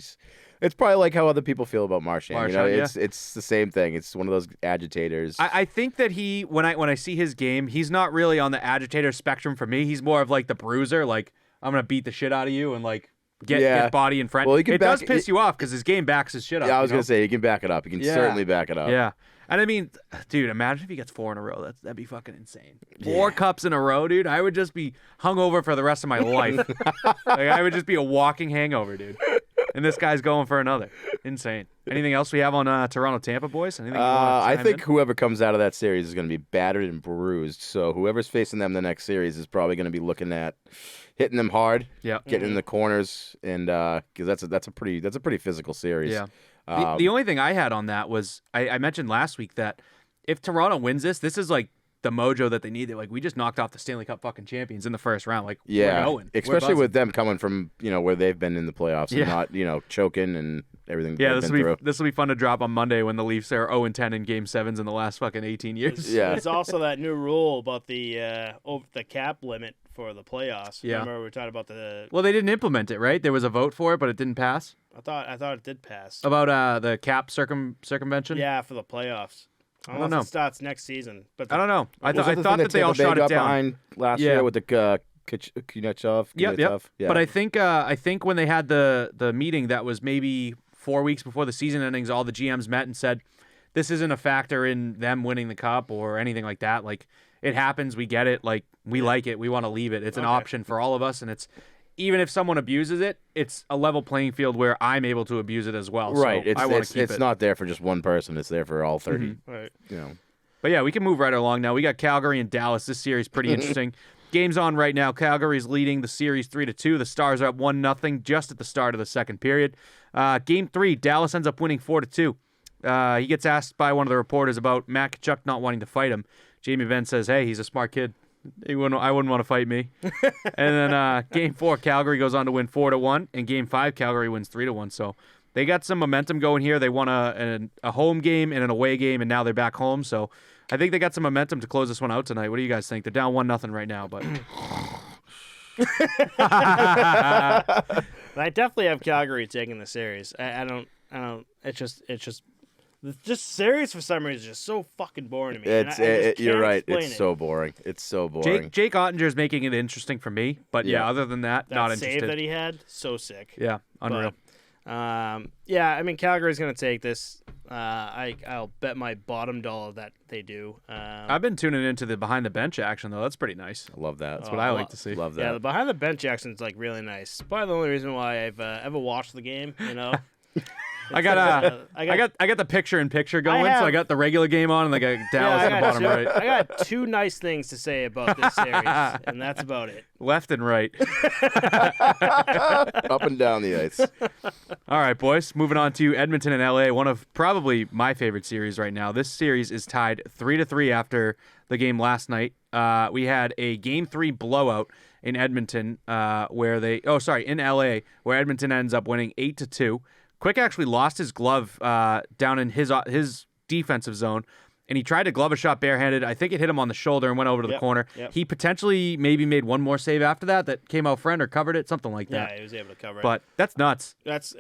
it's probably like how other people feel about Marchand. It's the same thing. It's one of those agitators. I think that when I see his game, he's not really on the agitator spectrum for me. He's more of like the bruiser, like I'm gonna beat the shit out of you and like get body in front. Well, it does piss you off because his game backs his shit up. Yeah, I was gonna say he can back it up. He can certainly back it up. Yeah. And I mean, dude, imagine if he gets 4 in a row. That'd be fucking insane. 4 cups in a row, dude. I would just be hungover for the rest of my life. I would just be a walking hangover, dude. And this guy's going for another. Insane. Anything else we have on Toronto Tampa, boys? Anything I think whoever comes out of that series is going to be battered and bruised. So whoever's facing them the next series is probably going to be looking at hitting them hard, getting in the corners, and because that's a pretty physical series. Yeah. The only thing I had on that was I mentioned last week that if Toronto wins this is like the mojo that they need. Like, we just knocked off the Stanley Cup fucking champions in the first round. Like, we're going. Especially with them coming from, where they've been in the playoffs and not, choking and everything. Yeah, this will be fun to drop on Monday when the Leafs are 0-10 in Game 7s in the last fucking 18 years. Yeah. There's also that new rule about the cap limit for the playoffs. Yeah. Remember we were talking about the... Well, they didn't implement it, right? There was a vote for it, but it didn't pass. I thought it did pass. About the cap circumvention? Yeah, for the playoffs. I don't know if it starts next season. But I don't know. I thought that they all shot it down behind last year with the Kuznetsov. Yep. But I think when they had the meeting that was maybe 4 weeks before the season endings, all the GMs met and said, this isn't a factor in them winning the cup or anything like that. Like, it happens. We get it. Like, we like it. We want to leave it. It's an option for all of us. And it's, even if someone abuses it, it's a level playing field where I'm able to abuse it as well. Right. So I want to keep it. It's not there for just one person. It's there for all 30. Mm-hmm. Right. But yeah, we can move right along now. We got Calgary and Dallas. This series pretty interesting. Game's on right now. Calgary's leading the series 3-2. The Stars are up 1-0 just at the start of the second period. Game 3, Dallas ends up winning 4-2. He gets asked by one of the reporters about Matt Tkachuk not wanting to fight him. Jamie Benn says, hey, he's a smart kid. I wouldn't want to fight me. And then Game 4, Calgary goes on to win 4-1. And Game 5, Calgary wins 3-1. So they got some momentum going here. They won a home game and an away game, and now they're back home. So I think they got some momentum to close this one out tonight. What do you guys think? They're down 1-0 right now, but I definitely have Calgary taking the series. I don't. It's just series for some reason is just so fucking boring to me. You're right. It's so boring. It's so boring. Jake Ottinger's making it interesting for me, but other than that, not interested. That save that he had, so sick. Yeah, unreal. I mean, Calgary's gonna take this. I'll bet my bottom dollar that they do. I've been tuning into the behind the bench action though. That's pretty nice. I love that. That's what I like to see. Love that. Yeah, the behind the bench action is like really nice. Probably the only reason why I've ever watched the game. I got the picture-in-picture going, so I got the regular game on and I got Dallas at the bottom right. I got two nice things to say about this series, and that's about it. Left and right. Up and down the ice. All right, boys. Moving on to Edmonton and LA, one of probably my favorite series right now. This series is tied 3-3 after the game last night. We had a Game 3 blowout in Edmonton, in LA, where Edmonton ends up winning 8-2. Quick actually lost his glove down in his defensive zone, and he tried to glove a shot barehanded. I think it hit him on the shoulder and went over to the corner. Yep. He potentially maybe made one more save after that came out friend or covered it, something like that. Yeah, he was able to cover it. But that's nuts. That's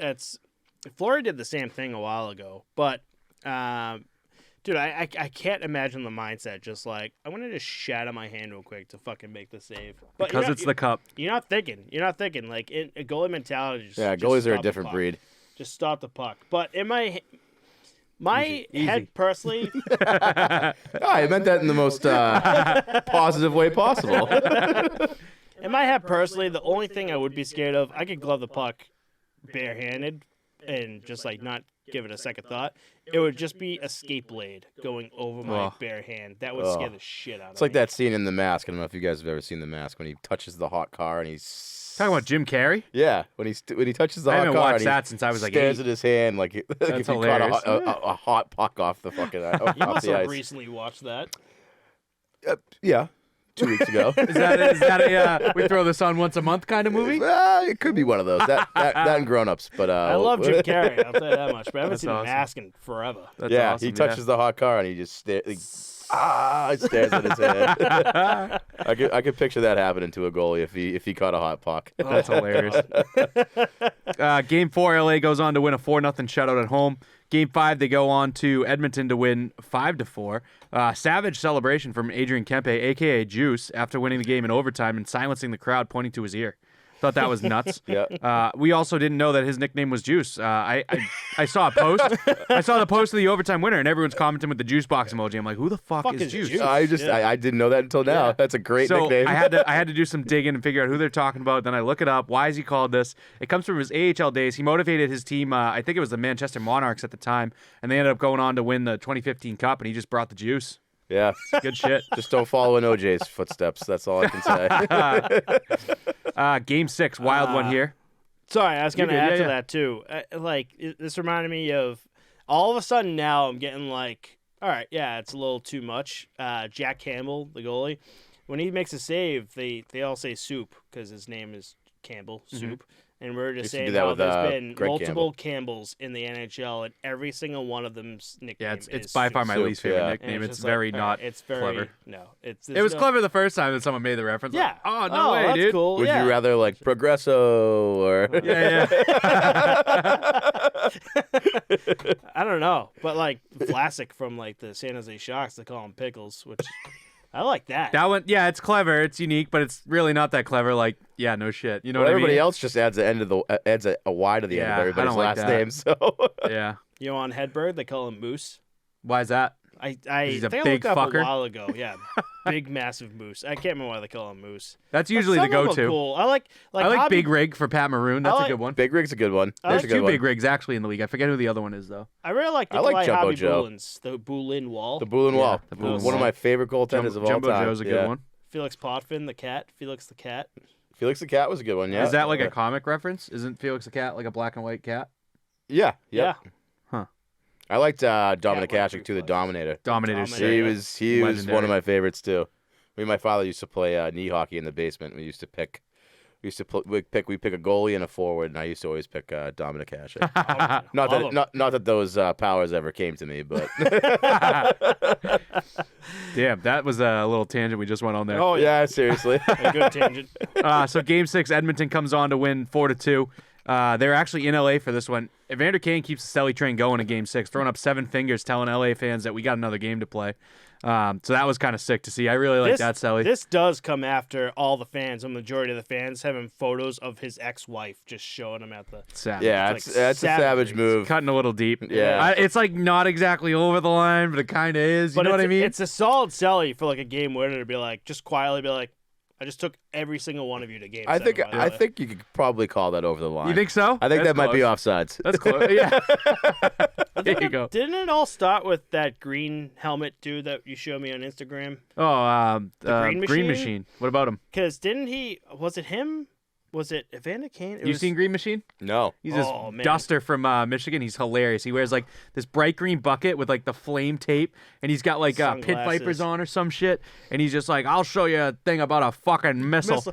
Fleury did the same thing a while ago, but dude, I can't imagine the mindset. Just like I want to just shatter my hand real quick to fucking make the save. But Because it's the cup. You're not thinking like a goalie mentality. Goalies are a different breed. Just stop the puck. But in my head personally, I meant that in the most positive way possible. In my head personally, the only thing I would be scared of, I could glove the puck barehanded and just like not give it a second thought. It would just be a skate blade going over my bare hand. That would scare the shit out of me. It's like that scene in The Mask. I don't know if you guys have ever seen The Mask when he touches the hot car and he's Talking about Jim Carrey? Yeah, when he touches the hot car. I haven't watched that since I was like 8. Stares at his hand like if he caught a hot puck off the fucking off the ice. You must have recently watched that. Yeah. 2 weeks ago. Is that a we throw this on once a month kind of movie? It could be one of those. That and Grown Ups, but I love Jim Carrey. I'll tell you that much. But I haven't seen The Mask in forever. That's awesome, he touches the hot car and he just stares. He stares at his head. I could picture that happening to a goalie if he caught a hot puck. Oh, that's hilarious. Game 4, LA goes on to win a 4-0 shutout at home. Game 5, they go on to Edmonton to win 5-4. Savage celebration from Adrian Kempe, a.k.a. Juice, after winning the game in overtime and silencing the crowd, pointing to his ear. Thought that was nuts. Yeah. We also didn't know that his nickname was Juice. I saw a post. I saw the post of the overtime winner, and everyone's commenting with the juice box emoji. I'm like, who the fuck is Juice? I didn't know that until now. Yeah. That's a great nickname. I had to do some digging and figure out who they're talking about. Then I look it up. Why is he called this? It comes from his AHL days. He motivated his team. I think it was the Manchester Monarchs at the time, and they ended up going on to win the 2015 Cup, and he just brought the juice. Yeah. Good shit. Just don't follow in OJ's footsteps. That's all I can say. Game 6, wild one here. Sorry, I was going to add to that, too. This reminded me of, all of a sudden now I'm getting like, all right, it's a little too much. Jack Campbell, the goalie, when he makes a save, they all say Soup because his name is Campbell, Soup. And we're just saying how there's been multiple Campbells in the NHL, and every single one of them's nickname is it's by far my least favorite nickname. It's very not clever. No, it was clever the first time that someone made the reference. Yeah. Like, oh, no way, that's dude. Cool. Would you rather like Progresso or? Yeah. I don't know, but like Vlasic from like the San Jose Sharks, they call him Pickles, which I like that. That one, it's clever, it's unique, but it's really not that clever. Like, no shit. You know what I mean? Everybody else just adds a Y to the end of everybody's last name. So yeah. You know, on Hedberg, they call him Moose. Why is that? I He's a think big I looked up fucker. a while ago. Yeah, big massive moose. I can't remember why they call him Moose. That's usually the go-to. Cool. I like Big Rig for Pat Maroon. That's a good one. Big Rig's a good one. There's two Big Rigs actually in the league. I forget who the other one is though. I really like Jumbo Hobby Joe. Boulins, the Boulin Wall. The Boulin Wall. The Boulin One Wall. of my favorite goaltenders of all Jumbo time. Joe's a good one. Felix Potvin, the cat. Felix the cat. Felix the Cat was a good one. Yeah. Is that like a comic reference? Isn't Felix the Cat like a black and white cat? Yeah. Yeah. Huh. I liked Dominic Hasek too, the Dominator. Dominator's He was one of my favorites too. Me and my father used to play knee hockey in the basement. We pick a goalie and a forward, and I used to always pick Dominic Hasek. Not that those powers ever came to me, but Damn, that was a little tangent we just went on there. Oh yeah, seriously. A good tangent. So Game 6, Edmonton comes on to win 4-2. They're actually in LA for this one. Evander Kane keeps the Selly train going in Game 6, throwing up 7 fingers, telling LA fans that we got another game to play. So that was kind of sick to see. I really like that, Selly. This does come after all the fans, a majority of the fans, having photos of his ex-wife just showing him at the... Savage. Yeah, that's a savage move. Cutting a little deep. Yeah. It's like not exactly over the line, but it kind of is. You know what I mean? It's a solid Selly for like a game winner to be like, just quietly be like, I just took every single one of you to Game 7. I think you could probably call that over the line. You think so? I think That's that might be close. offsides. That's close. Yeah. There you go. Didn't it all start with that green helmet dude that you showed me on Instagram? Oh, Green Green Machine? Machine. What about him? Because was it him? Was it Evander Kane? You seen Green Machine? No. He's this man. duster from Michigan. He's hilarious. He wears like this bright green bucket with like the flame tape, and he's got like pit Sunglasses. vipers on or some shit. And he's just like, "I'll show you a thing about a fucking missile."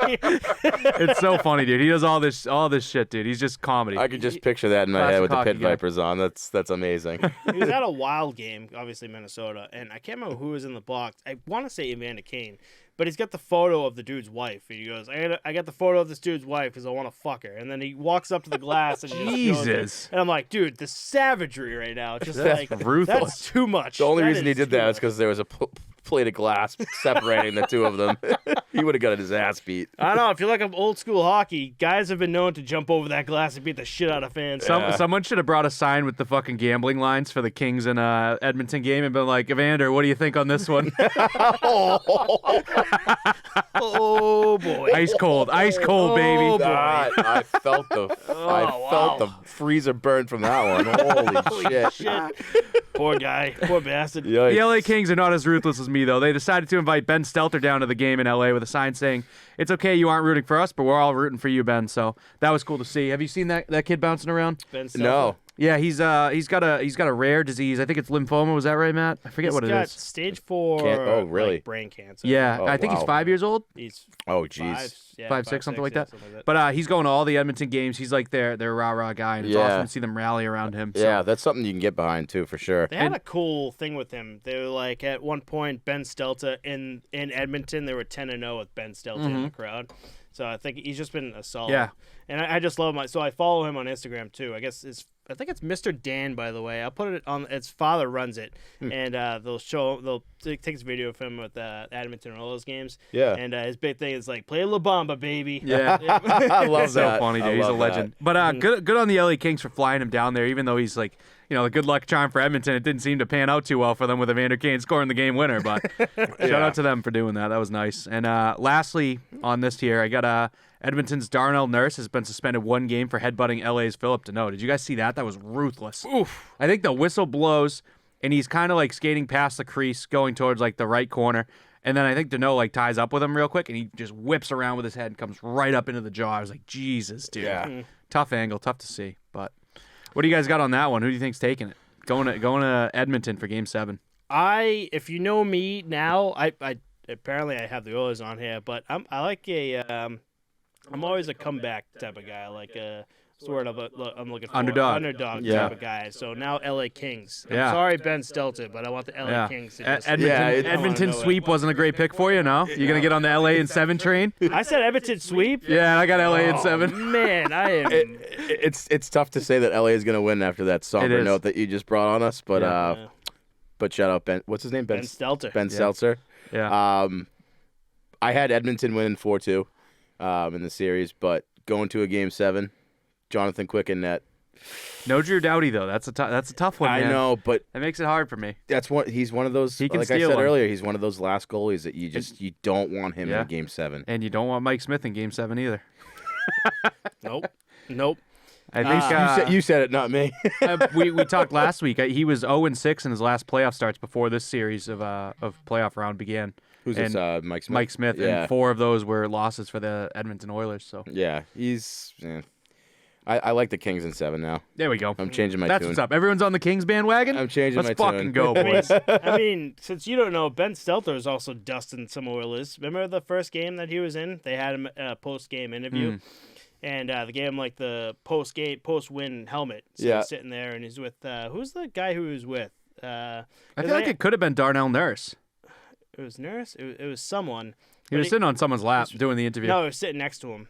It's so funny, dude. He does all this shit, dude. He's just comedy. I could just picture that in my Classic head with the hockey pit guy. vipers on. That's amazing. He was at a Wild game, obviously Minnesota, and I can't remember who was in the box. I want to say Evander Kane, but he's got the photo of the dude's wife. And he goes, I got the photo of this dude's wife because I want to fuck her. And then he walks up to the glass and he just shows Jesus. it. And I'm like, dude, the savagery right now. Just That's like, ruthless. that's too much. The only That reason he is did too that is much. because there was a plate of glass separating the two of them. He would have got his ass beat. I don't know. If you like old school hockey, guys have been known to jump over that glass and beat the shit out of fans. Someone should have brought a sign with the fucking gambling lines for the Kings and Edmonton game and been like, Evander, what do you think on this one? Oh boy. Ice cold, baby. Oh, boy. I felt the freezer burn from that one. Holy shit. Shit. Poor guy. Poor bastard. Yikes. The LA Kings are not as ruthless as me, though. They decided to invite Ben Stelter down to the game in LA with a sign saying, "It's okay, you aren't rooting for us, but we're all rooting for you, Ben." So that was cool to see. Have you seen that kid bouncing around? Ben Stelter. No. Yeah, he's got a rare disease. I think it's lymphoma. Was that right, Matt? I forget what it He's got is. stage 4 Oh, really? like, brain cancer. Yeah, Oh, I think he's wow. 5 years old. He's Oh, jeez. 5, 6, something like that. something like But he's going to all the Edmonton games. He's like their rah-rah guy, and it's Yeah. awesome to see them rally around him. So. Yeah, that's something you can get behind too, for sure. They had a cool thing with him. They were like, at one point, Ben Stelter in Edmonton, they were 10-0 with Ben Stelter in the crowd. So I think he's just been a solid. Yeah. And I just love him. So I follow him on Instagram too. I think it's Mr. Dan, by the way. I'll put it on. His father runs it, and they'll take this video of him with Edmonton and all those games. Yeah. And his big thing is like, play La Bamba, baby. Yeah. I love It's so that. funny, I dude. He's a love legend. But good on the LA Kings for flying him down there, even though he's like, the good luck charm for Edmonton. It didn't seem to pan out too well for them with Evander Kane scoring the game winner. But shout out to them for doing that. That was nice. And lastly, on this tier, I got Edmonton's Darnell Nurse has been suspended 1 game for headbutting LA's Philip Deneau. Did you guys see that? That was ruthless. Oof. I think the whistle blows, and he's kind of like skating past the crease, going towards like the right corner. And then I think Deneau like ties up with him real quick, and he just whips around with his head and comes right up into the jaw. I was like, Jesus, dude. Yeah. Tough angle, tough to see. But what do you guys got on that one? Who do you think's taking it? Going to Edmonton for Game 7. If you know me now, I apparently I have the Oilers on here, but I like I'm always a comeback type of guy, like a sort of I'm looking for Underdog. Yeah. type of guy. So now LA Kings. I'm Yeah. sorry, Ben Stelter, but I want the LA Kings to just. Edmonton sweep wasn't a great pick for you, no? You going to get on the LA in 7 train? I said Edmonton sweep. Yeah, I got LA in 7. Man, I am. It's tough to say that LA is going to win after that It somber is. note that you just brought on us, but Yeah. but shout out Ben. What's his name? Ben Stelter. Ben Seltzer. Yeah. I had Edmonton winning 4-2 in the series, but going to a Game 7, Jonathan Quick in net. No Drew Doughty, though. That's a tough one, man. I know, but That makes it hard for me. he's one of those. He can like I steal said one. earlier, he's one of those last goalies that you don't want him Yeah. in Game 7. And you don't want Mike Smith in Game 7 either. Nope. I think You said it, not me. we talked last week. He was 0-6 in his last playoff starts before this series of playoff round began. Who's And this? Mike Smith. Mike Smith, Yeah. and 4 of those were losses for the Edmonton Oilers. So Yeah, he's. I like the Kings in 7 now. There we go. I'm changing my That's tune. what's up. Everyone's on the Kings bandwagon? I'm changing Let's my fucking tune. go, boys. I mean, since you don't know, Ben Stelter is also dusting some Oilers. Remember the first game that he was in? They had him post-game interview. And they gave him like the post-win helmet. So he's sitting there and he's with who's the guy who he was with? I feel like it could have been Darnell Nurse. It was Nurse. It was someone. He was sitting on someone's lap doing the interview. No, he was sitting next to him.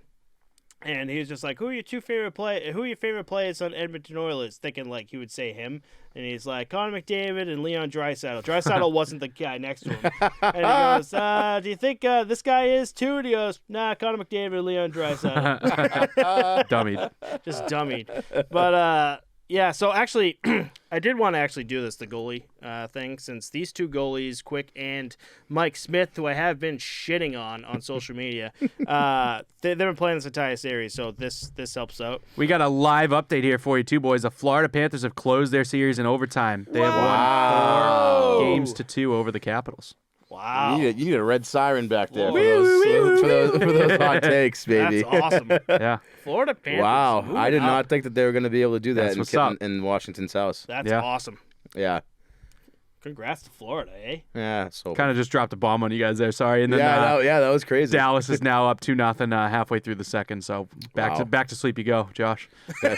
And he was just like, Who are your favorite players on Edmonton Oilers?" Thinking like he would say him. And he's like, Connor McDavid and Leon Draisaitl. Draisaitl wasn't the guy next to him. And he goes, "Do you think this guy is too?" And he goes, "Nah, Connor McDavid and Leon Draisaitl." Dummied. Just dummied. But yeah, so actually, I did want to actually do the goalie thing, since these two goalies, Quick and Mike Smith, who I have been shitting on social media, they've been playing this entire series, so this helps out. We got a live update here for you, too, boys. The Florida Panthers have closed their series in overtime. They have won 4 games to 2 over the Capitals. Wow. You need a red siren back there Woo, for those hot takes, baby. That's awesome. Yeah. Florida Panthers. Wow. moving I did up. not think that they were going to be able to do that That's what's up. in Washington's house. That's Yeah. awesome. Yeah. Congrats to Florida, eh? Yeah. So Kind of just dropped a bomb on you guys there. Sorry. And then that was crazy. Dallas is now up 2-0 halfway through the second. So back to sleep you go, Josh. But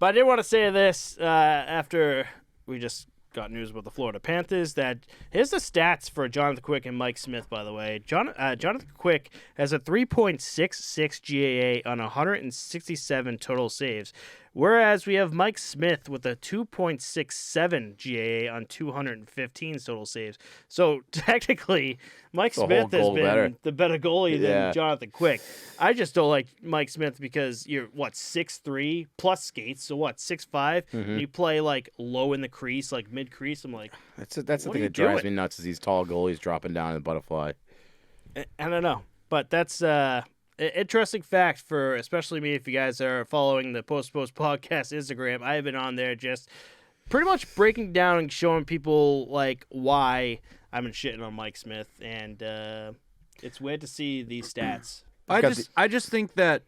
I did want to say this after we just got news about the Florida Panthers, that here's the stats for Jonathan Quick and Mike Smith, by the way. Jonathan Quick has a 3.66 GAA on 167 total saves, whereas we have Mike Smith with a 2.67 GAA on 215 total saves. So technically, Mike Smith has been the better goalie than Jonathan Quick. I just don't like Mike Smith because you're 6'3" plus skates, so 6'5", and you play like low in the crease, like mid crease. I'm like, that's the thing that drives me nuts is these tall goalies dropping down in the butterfly. I don't know, but that's interesting fact for especially me. If you guys are following the Post podcast Instagram, I have been on there just pretty much breaking down and showing people like why I've been shitting on Mike Smith, and it's weird to see these stats. I just think that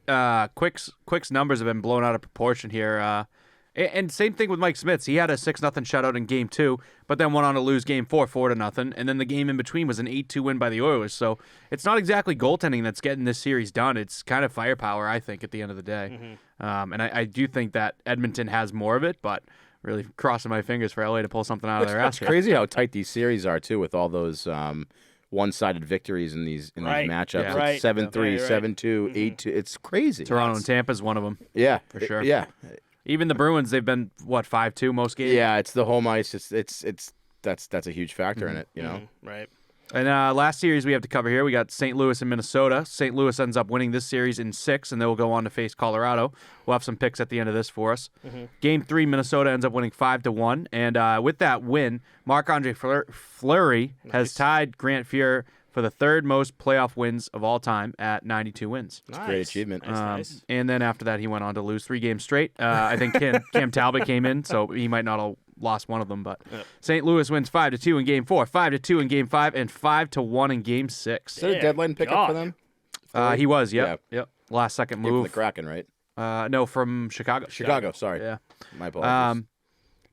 Quick's numbers have been blown out of proportion here. And same thing with Mike Smith's. He had a 6-0 shutout in Game 2, but then went on to lose Game 4 4-0, and then the game in between was an 8-2 win by the Oilers. So it's not exactly goaltending that's getting this series done. It's kind of firepower, I think, at the end of the day. And I do think that Edmonton has more of it, but really crossing my fingers for LA to pull something out of their ass. It's crazy how tight these series are too, with all those one-sided victories in these matchups. Yeah. Like 7-3, 7-2, 8-2. It's crazy. Toronto and Tampa's one of them. Yeah, for sure. Yeah, even the Bruins, they've been 5-2 most games. Yeah, it's the home ice. That's a huge factor in it. You know, right. And last series we have to cover here, we got St. Louis and Minnesota. St. Louis ends up winning this series in 6, and they will go on to face Colorado. We'll have some picks at the end of this for us. Game 3, Minnesota ends up winning 5-1, and with that win, Marc-Andre Fleury has tied Grant Fuhr for the 3rd most playoff wins of all time at 92 wins. It's a great achievement. Nice. And then after that, he went on to lose 3 games straight. I think Cam Talbot came in, so he might not have lost one of them. But St. Louis wins 5-2 in Game 4, 5-2 in Game 5, and 5-1 in Game 6. Is that a deadline pickup for them? He was, yep. Last second move. From the Kraken, right? No, from Chicago. Chicago, sorry. Yeah. My apologies.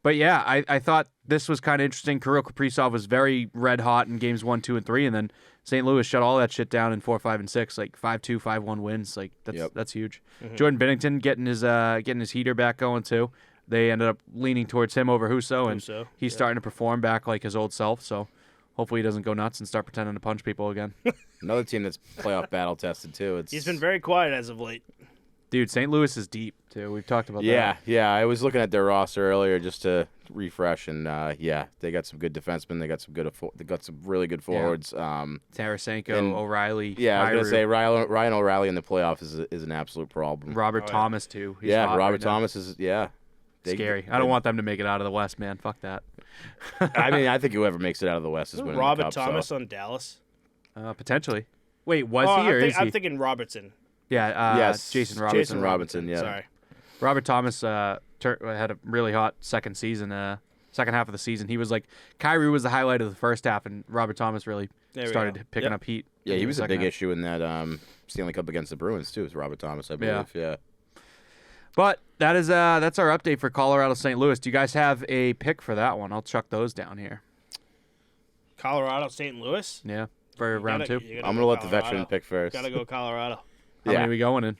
But yeah, I thought this was kind of interesting. Kirill Kaprizov was very red hot in games 1, 2, and 3, and then St. Louis shut all that shit down in 4, 5, and 6, like 5-2, 5-1 wins. Like that's huge. Jordan Binnington getting his heater back going too. They ended up leaning towards him over Husso, and he's starting to perform back like his old self. So hopefully he doesn't go nuts and start pretending to punch people again. Another team that's playoff battle tested too. He's been very quiet as of late. Dude, St. Louis is deep too. We've talked about that. Yeah. I was looking at their roster earlier just to refresh, and they got some good defensemen. They got some really good forwards. Tarasenko, O'Reilly. Yeah, I was Kyrou. gonna say Ryan O'Reilly in the playoffs is an absolute problem. Robert Thomas too. He's hot Robert right now. Thomas is Scary. I don't want them to make it out of the West, man. Fuck that. I mean, I think whoever makes it out of the West is winning Robert the cup. Thomas on Dallas. Potentially. Wait, was he or is he? I'm thinking Robertson. Yeah. Yes, Jason Robinson. Jason Robinson. Yeah. Sorry. Robert Thomas had a really hot second half of the season. He was like, Kyrou was the highlight of the first half, and Robert Thomas really started picking up heat. Yeah, he was a big half. issue in that Stanley Cup against the Bruins too. It's Robert Thomas, I believe. Yeah. But that's our update for Colorado St. Louis. Do you guys have a pick for that one? I'll chuck those down here. Colorado St. Louis? Yeah, for round 2. I'm going to let the veteran pick first. Got to go Colorado. How many are we going in?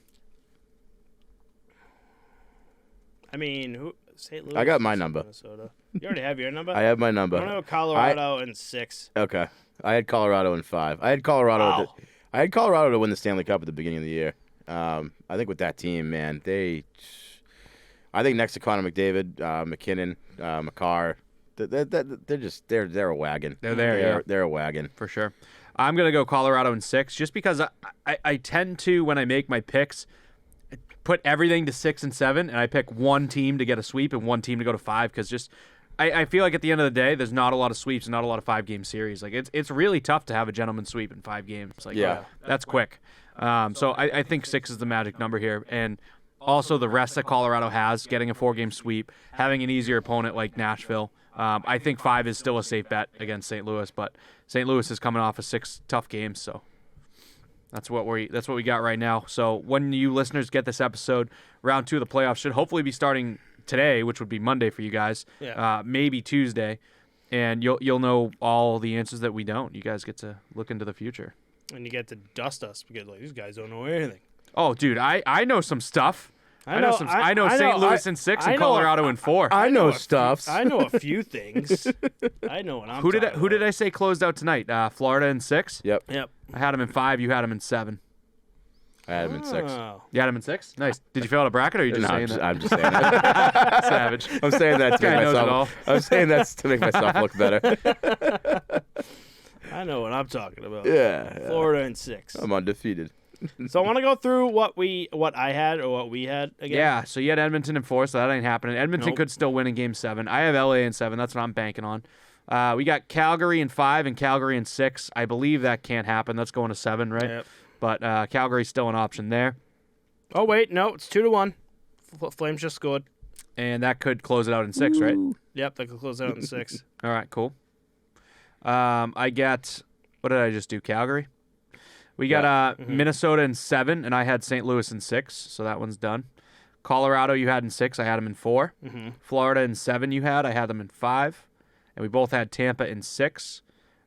I mean, St. Louis. I got my number. Minnesota. You already have your number? I have my number. I'm going to go Colorado in 6. Okay. I had Colorado in 5. I had Colorado to win the Stanley Cup at the beginning of the year. I think with that team, man, I think next to Connor McDavid, McKinnon, McCarr, they're a wagon. They're a wagon for sure. I'm gonna go Colorado in 6, just because I tend to, when I make my picks, put everything to 6 and 7, and I pick one team to get a sweep and one team to go to 5, because just I feel like at the end of the day, there's not a lot of sweeps and not a lot of 5-game series. Like it's really tough to have a gentleman's sweep in 5 games. Like that's quick. So I think 6 is the magic number here, and also the rest that Colorado has, getting a 4-game sweep, having an easier opponent like Nashville. I think 5 is still a safe bet against St. Louis, but St. Louis is coming off of 6 tough games, so that's what we got right now. So when you listeners get this episode, round 2 of the playoffs should hopefully be starting today, which would be Monday for you guys. Maybe Tuesday, and you'll know all the answers that we don't. You guys get to look into the future, and you get to dust us because these guys don't know anything. Oh, dude, I know some stuff. I know St. Louis in 6 and Colorado in 4. I know stuff. I know a few things. I know what I'm Who did I say closed out tonight? Florida in 6? Yep. I had them in 5. You had them in 7. I had him in 6. You had him in 6? Nice. Did you fill out a bracket, or are you just saying that? I'm just saying that. Savage. I'm saying that to make myself. I'm saying that to make myself look better. I know what I'm talking about. Yeah. Florida in 6. I'm undefeated. So I want to go through what I had or what we had again. Yeah, so you had Edmonton in 4, so that ain't happening. Edmonton could still win in Game 7. I have LA in 7. That's what I'm banking on. We got Calgary in 5 and Calgary in 6. I believe that can't happen. That's going to 7, right? Yep. But Calgary's still an option there. Oh, wait. No, it's 2-1. Flames just scored. And that could close it out in 6, right? Yep, that could close it out in 6. All right, cool. I got, what did I just do? Calgary? We got Minnesota in 7, and I had St. Louis in 6, so that one's done. Colorado you had in 6, I had them in 4. Mm-hmm. Florida in 7 I had them in 5. And we both had Tampa in 6.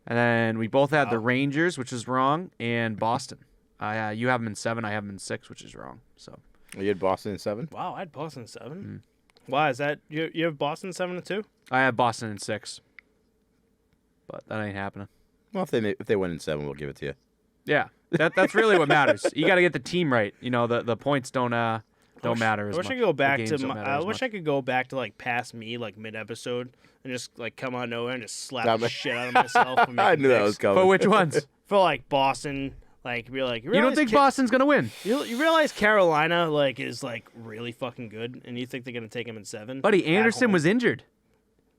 And then we both had the Rangers, which is wrong, and Boston. You have them in 7, I have them in 6, which is wrong. So you had Boston in 7? Wow, I had Boston in 7. Why is that? You have Boston 7 and 2? I have Boston in 6, but that ain't happening. Well, if they win in 7, we'll give it to you. Yeah, that's really what matters. You got to get the team right. You know, the points don't matter as much. I wish I could go back to like past me, like mid episode, and just like come out of nowhere and just slap the shit out of myself. I knew that was coming. For which ones? For like Boston. Like, be like, you don't think Boston's gonna win? You realize Carolina like is like really fucking good, and you think they're gonna take him in 7? Buddy, Anderson was injured.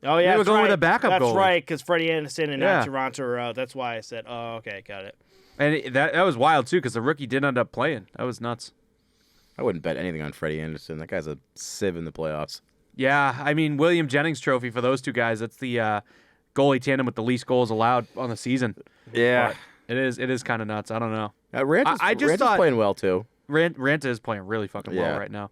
Oh yeah, they were going with a backup goalie. That's right, because Freddie Anderson and Toronto are out. That's why I said, oh okay, got it. And that was wild too, because the rookie did end up playing. That was nuts. I wouldn't bet anything on Freddie Anderson. That guy's a sieve in the playoffs. Yeah, I mean William Jennings Trophy for those two guys. That's the goalie tandem with the least goals allowed on the season. Yeah. But it is kind of nuts. I don't know. Ranta's playing well too. Ranta is playing really fucking well right now.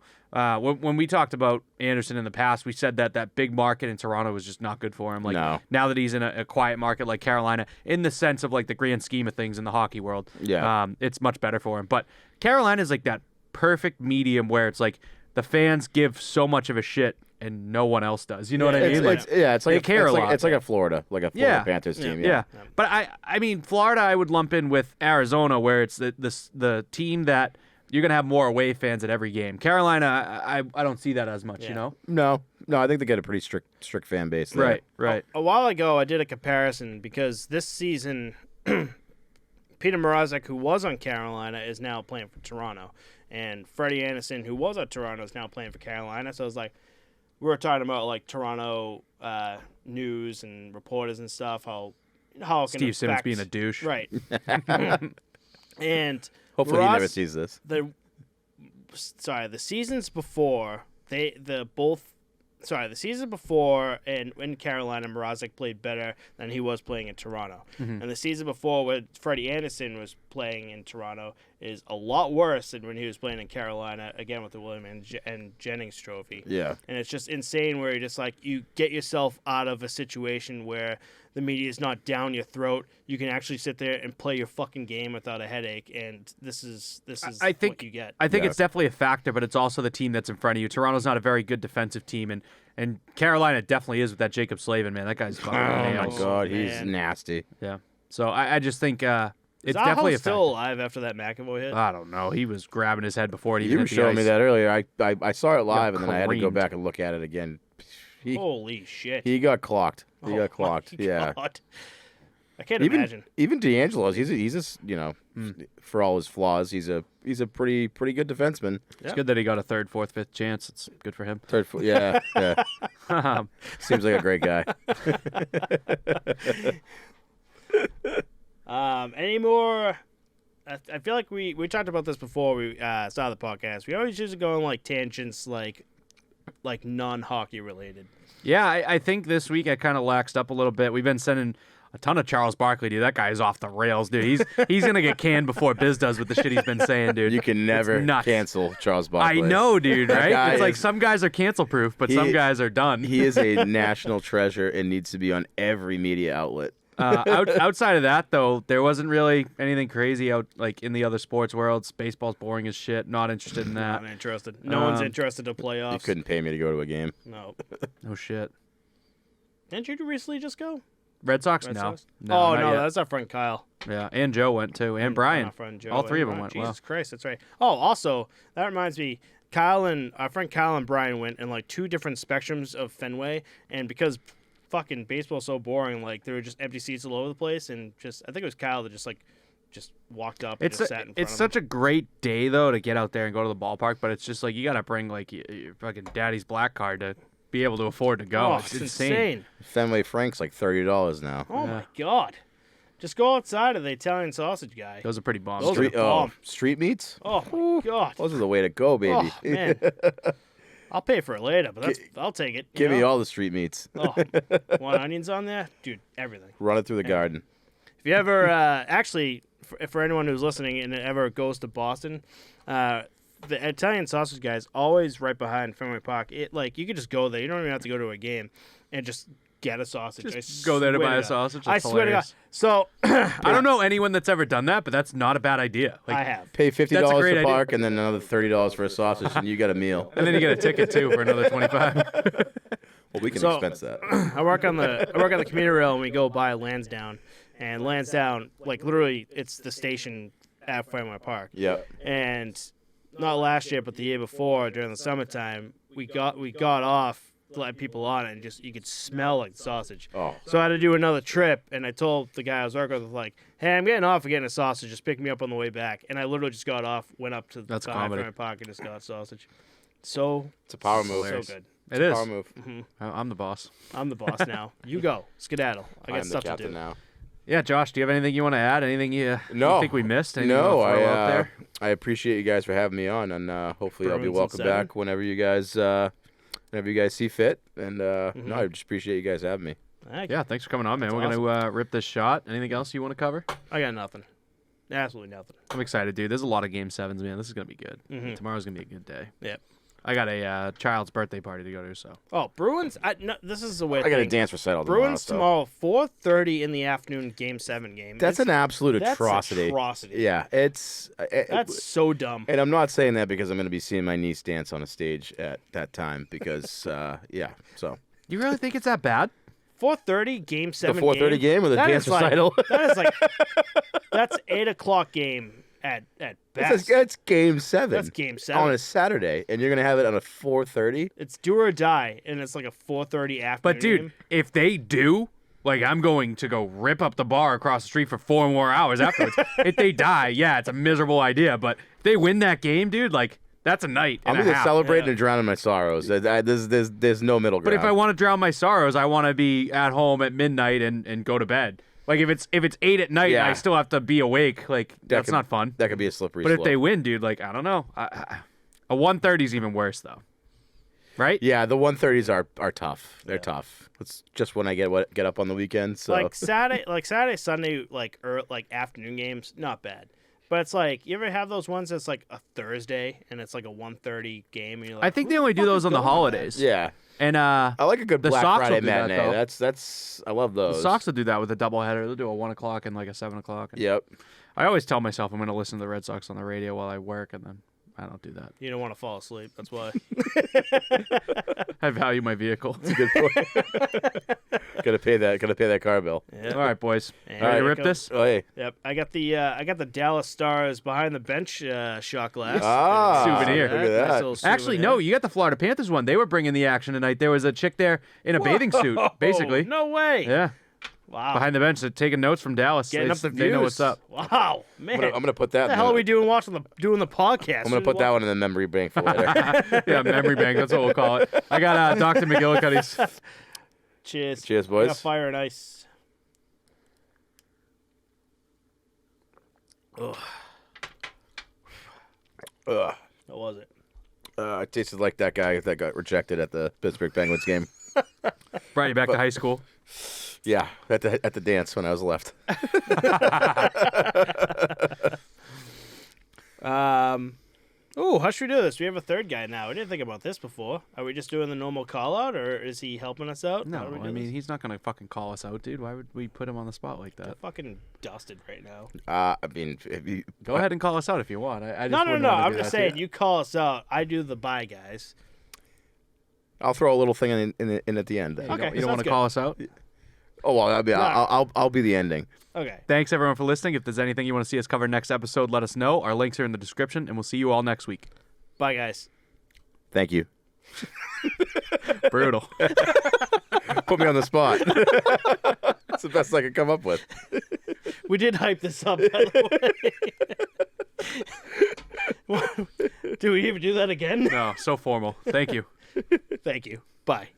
When we talked about Anderson in the past, we said that big market in Toronto was just not good for him. Like now that he's in a quiet market like Carolina, in the sense of like the grand scheme of things in the hockey world, it's much better for him. But Carolina is like that perfect medium where it's like the fans give so much of a shit and no one else does. You know what I mean? It's like a lot. It's like a Florida Panthers team. Yeah. But I mean Florida, I would lump in with Arizona, where it's the team that you're gonna have more away fans at every game. Carolina, I don't see that as much. You know? No, I think they get a pretty strict fan base there. Right. A while ago, I did a comparison because this season, Peter Mrazek, who was on Carolina, is now playing for Toronto, and Freddie Anderson, who was at Toronto, is now playing for Carolina. So I was like, we were talking about like Toronto news and reporters and stuff. How Steve Simmons being a douche, right? And hopefully he never sees this. The seasons before the season before in Carolina, Mrazek played better than he was playing in Toronto. Mm-hmm. And the season before, when Freddie Anderson was playing in Toronto, is a lot worse than when he was playing in Carolina, again with the William and Jennings trophy. Yeah. And it's just insane where you're just like, you get yourself out of a situation where the media is not down your throat. You can actually sit there and play your fucking game without a headache, and this is what you get. I think it's definitely a factor, but it's also the team that's in front of you. Toronto's not a very good defensive team, and Carolina definitely is with that Jacob Slavin, man. That guy's fucking nails. My God, he's nasty. Yeah. So I just think it's Zaho's definitely a still factor. alive after that McAvoy hit? I don't know. He was grabbing his head before it even You were hit the showing me ice. that earlier. I saw it live, Got and then I had to go creamed. back and look at it again. Holy shit. He got clocked. He Oh got clocked. my Yeah. God. I can't imagine. Even D'Angelo's, he's a for all his flaws, he's a pretty good defenseman. It's good that he got a third, fourth, fifth chance. It's good for him. Yeah. Seems like a great guy. Any more? I feel like we talked about this before we started the podcast. We always usually go on like tangents, like non-hockey related. Yeah, I think this week I kind of laxed up a little bit. We've been sending a ton of Charles Barkley, dude. That guy is off the rails, dude. He's gonna get canned before Biz does with the shit he's been saying, dude. You can never nuts. cancel Charles Barkley. I know, dude. That guy Right? It's like is- some guys are cancel proof, but some guys are done. He is a national treasure and needs to be on every media outlet. Outside of that, though, there wasn't really anything crazy out like in the other sports worlds. Baseball's boring as shit. Not interested in that. I'm interested. No one's interested in playoffs. You couldn't pay me to go to a game. No. No shit. Didn't you recently just go? Red Sox? Red No. Sox? No, Oh, not no, yet. that's our friend Kyle. Yeah, and Joe went too, and Brian. Our friend Joe. All three of and them went. Jesus Wow. Christ, that's right. Oh, also, that reminds me, our friend Kyle and Brian went in like two different spectrums of Fenway, and because fucking baseball's so boring, like there were just empty seats all over the place, and just I think it was Kyle that just walked up and just sat in front It's of such a great day though to get out there and go to the ballpark, but it's just like you gotta bring like your fucking daddy's black card to be able to afford to go. Oh, it's it's insane. insane. Fenway Frank's like $30 now. Oh Yeah. my God. Just go outside of the Italian sausage guy. Those are pretty bombs. Those too. are bomb. Street meats? Oh my God. Those are the way to go, baby. Oh, man. I'll pay for it later, but I'll take it. Give me all the street meats. Oh, want onions on there? Dude, everything. Run it through the garden. If you ever, actually, for anyone who's listening and ever goes to Boston, the Italian sausage guy is always right behind Fenway Park. Like, you could just go there. You don't even have to go to a game and just get a sausage. Just go there to buy a sausage. I That's swear to God. hilarious. So, I don't know anyone that's ever done that, but that's not a bad idea. Like, I have. Pay That's a $50 great to idea. park and then another $30 for a sausage, and you got a meal. And then you get a ticket too for another $25. Well, we can So- expense that. I work on the commuter rail, and we go by Lansdowne. And Lansdowne, like, literally, it's the station at Fenway Park. Yeah. And not last year, but the year before, during the summertime, we got off to let people on, and just you could smell like sausage. Oh. So I had to do another trip, and I told the guy I was working with, like, "Hey, I'm getting off for getting a sausage. Just pick me up on the way back." And I literally just got off, went up to That's behind comedy. Fenway Park, and just got sausage. So It's a power move. so good. It is. Power move. I'm the boss. I'm the boss now. You go skedaddle. I got I'm the stuff to captain do. now. Yeah, Josh, do you have anything you want to add? Anything you think we missed? Anything you No, wanna throw out there? I appreciate you guys for having me on, and hopefully I'll be Bruins in welcome 7. back whenever you guys see fit. And no, I just appreciate you guys having me. Yeah, thanks for coming on, man. That's We're going to rip this shot. Anything else you want to cover? I got nothing. Absolutely nothing. I'm excited, dude. There's a lot of Game 7s, man. This is going to be good. Mhm. Tomorrow's going to be a good day. Yep. I got a child's birthday party to go to, so. Oh, Bruins. No, this is the weird I got a thing. dance recital Bruins tomorrow. So. 4:30 in the afternoon. Game 7 game. That's an absolute That's atrocity. atrocity. Yeah, it's. That's so dumb. And I'm not saying that because I'm going to be seeing my niece dance on a stage at that time because, yeah, so. You really think it's that bad? 4:30 game 7. The 4:30 game or the That dance is like- recital? That is like that's 8:00 game at best. That's game 7. That's game 7. On a Saturday, and you're going to have it on a 4:30? It's do or die, and it's like a 4:30 afternoon. But, dude, game. if they do, like, I'm going to go rip up the bar across the street for 4 more hours afterwards. If they die, yeah, it's a miserable idea. But if they win that game, dude, like, that's a night I'm and a either half. celebrating or drowning my sorrows. There's no middle But ground. if I want to drown my sorrows, I want to be at home at midnight and go to bed. Like if it's 8 at night and I Yeah. still have to be awake, like that's could- not fun. That could be a slippery But if slope. they win, dude, like I don't know. A 1:30 is even worse though. Right? Yeah, the 1:30s are tough. They're tough. It's just when I get up on the weekend. So Like Saturday, Sunday, like afternoon games, not bad. But it's like, you ever have those ones that's like a Thursday and it's like a 1:30 game? And you're like, I think they only do those on the holidays. Yeah. And I like a good the Black Sox Friday will do that, matinee. though. That's I love those. the Sox will do that with a doubleheader. They'll do a 1 o'clock and like a 7 o'clock. Yep. I always tell myself I'm going to listen to the Red Sox on the radio while I work, and then I don't do that. You don't want to fall asleep. That's why. I value my vehicle. That's a good point. Gotta pay that car bill. Yeah. All right, boys. And Ready to here rip it this? Oh hey. Yep, I got the Dallas Stars behind the bench shot glass. Ah, Souvenir. Look at that. Nice little Actually, souvenir. no, you got the Florida Panthers one. They were bringing the action tonight. There was a chick there in a bathing suit, Whoa, basically. No way. Yeah, Wow. behind the bench, taking notes from Dallas. Getting they, up the views. They know what's up. Wow, man. I'm gonna put that. What the hell are we doing doing the podcast? I'm gonna put that one in the memory bank for later. Yeah, memory bank. That's what we'll call it. I got Dr. McGillicuddy's. Cheers. Cheers, I boys. got fire and ice. Ugh. Ugh. What was it? It tasted like that guy that got rejected at the Pittsburgh Penguins game. Brought you back to high school. Yeah, at the dance when I was left. How should we do this? We have a third guy now. We didn't think about this before. Are we just doing the normal call out, or is he helping us out? How do No, we do I mean, this? he's not going to fucking call us out, dude. Why would we put him on the spot like I'm that? fucking dusted right now. I mean, if you Go ahead and call us out if you want. I just No. wouldn't wanna I'm do just that to saying, you call us out. I do the bye, guys. I'll throw a little thing in at the end. Then. You Okay. don't, you don't sounds want to good. call us out? Oh well, I mean, No. I'll be the ending. Okay. Thanks, everyone, for listening. If there's anything you want to see us cover next episode, let us know. Our links are in the description, and we'll see you all next week. Bye, guys. Thank you. Brutal. Put me on the spot. That's the best I could come up with. We did hype this up, by the way. Do we even do that again? No, so formal. Thank you. Thank you. Bye.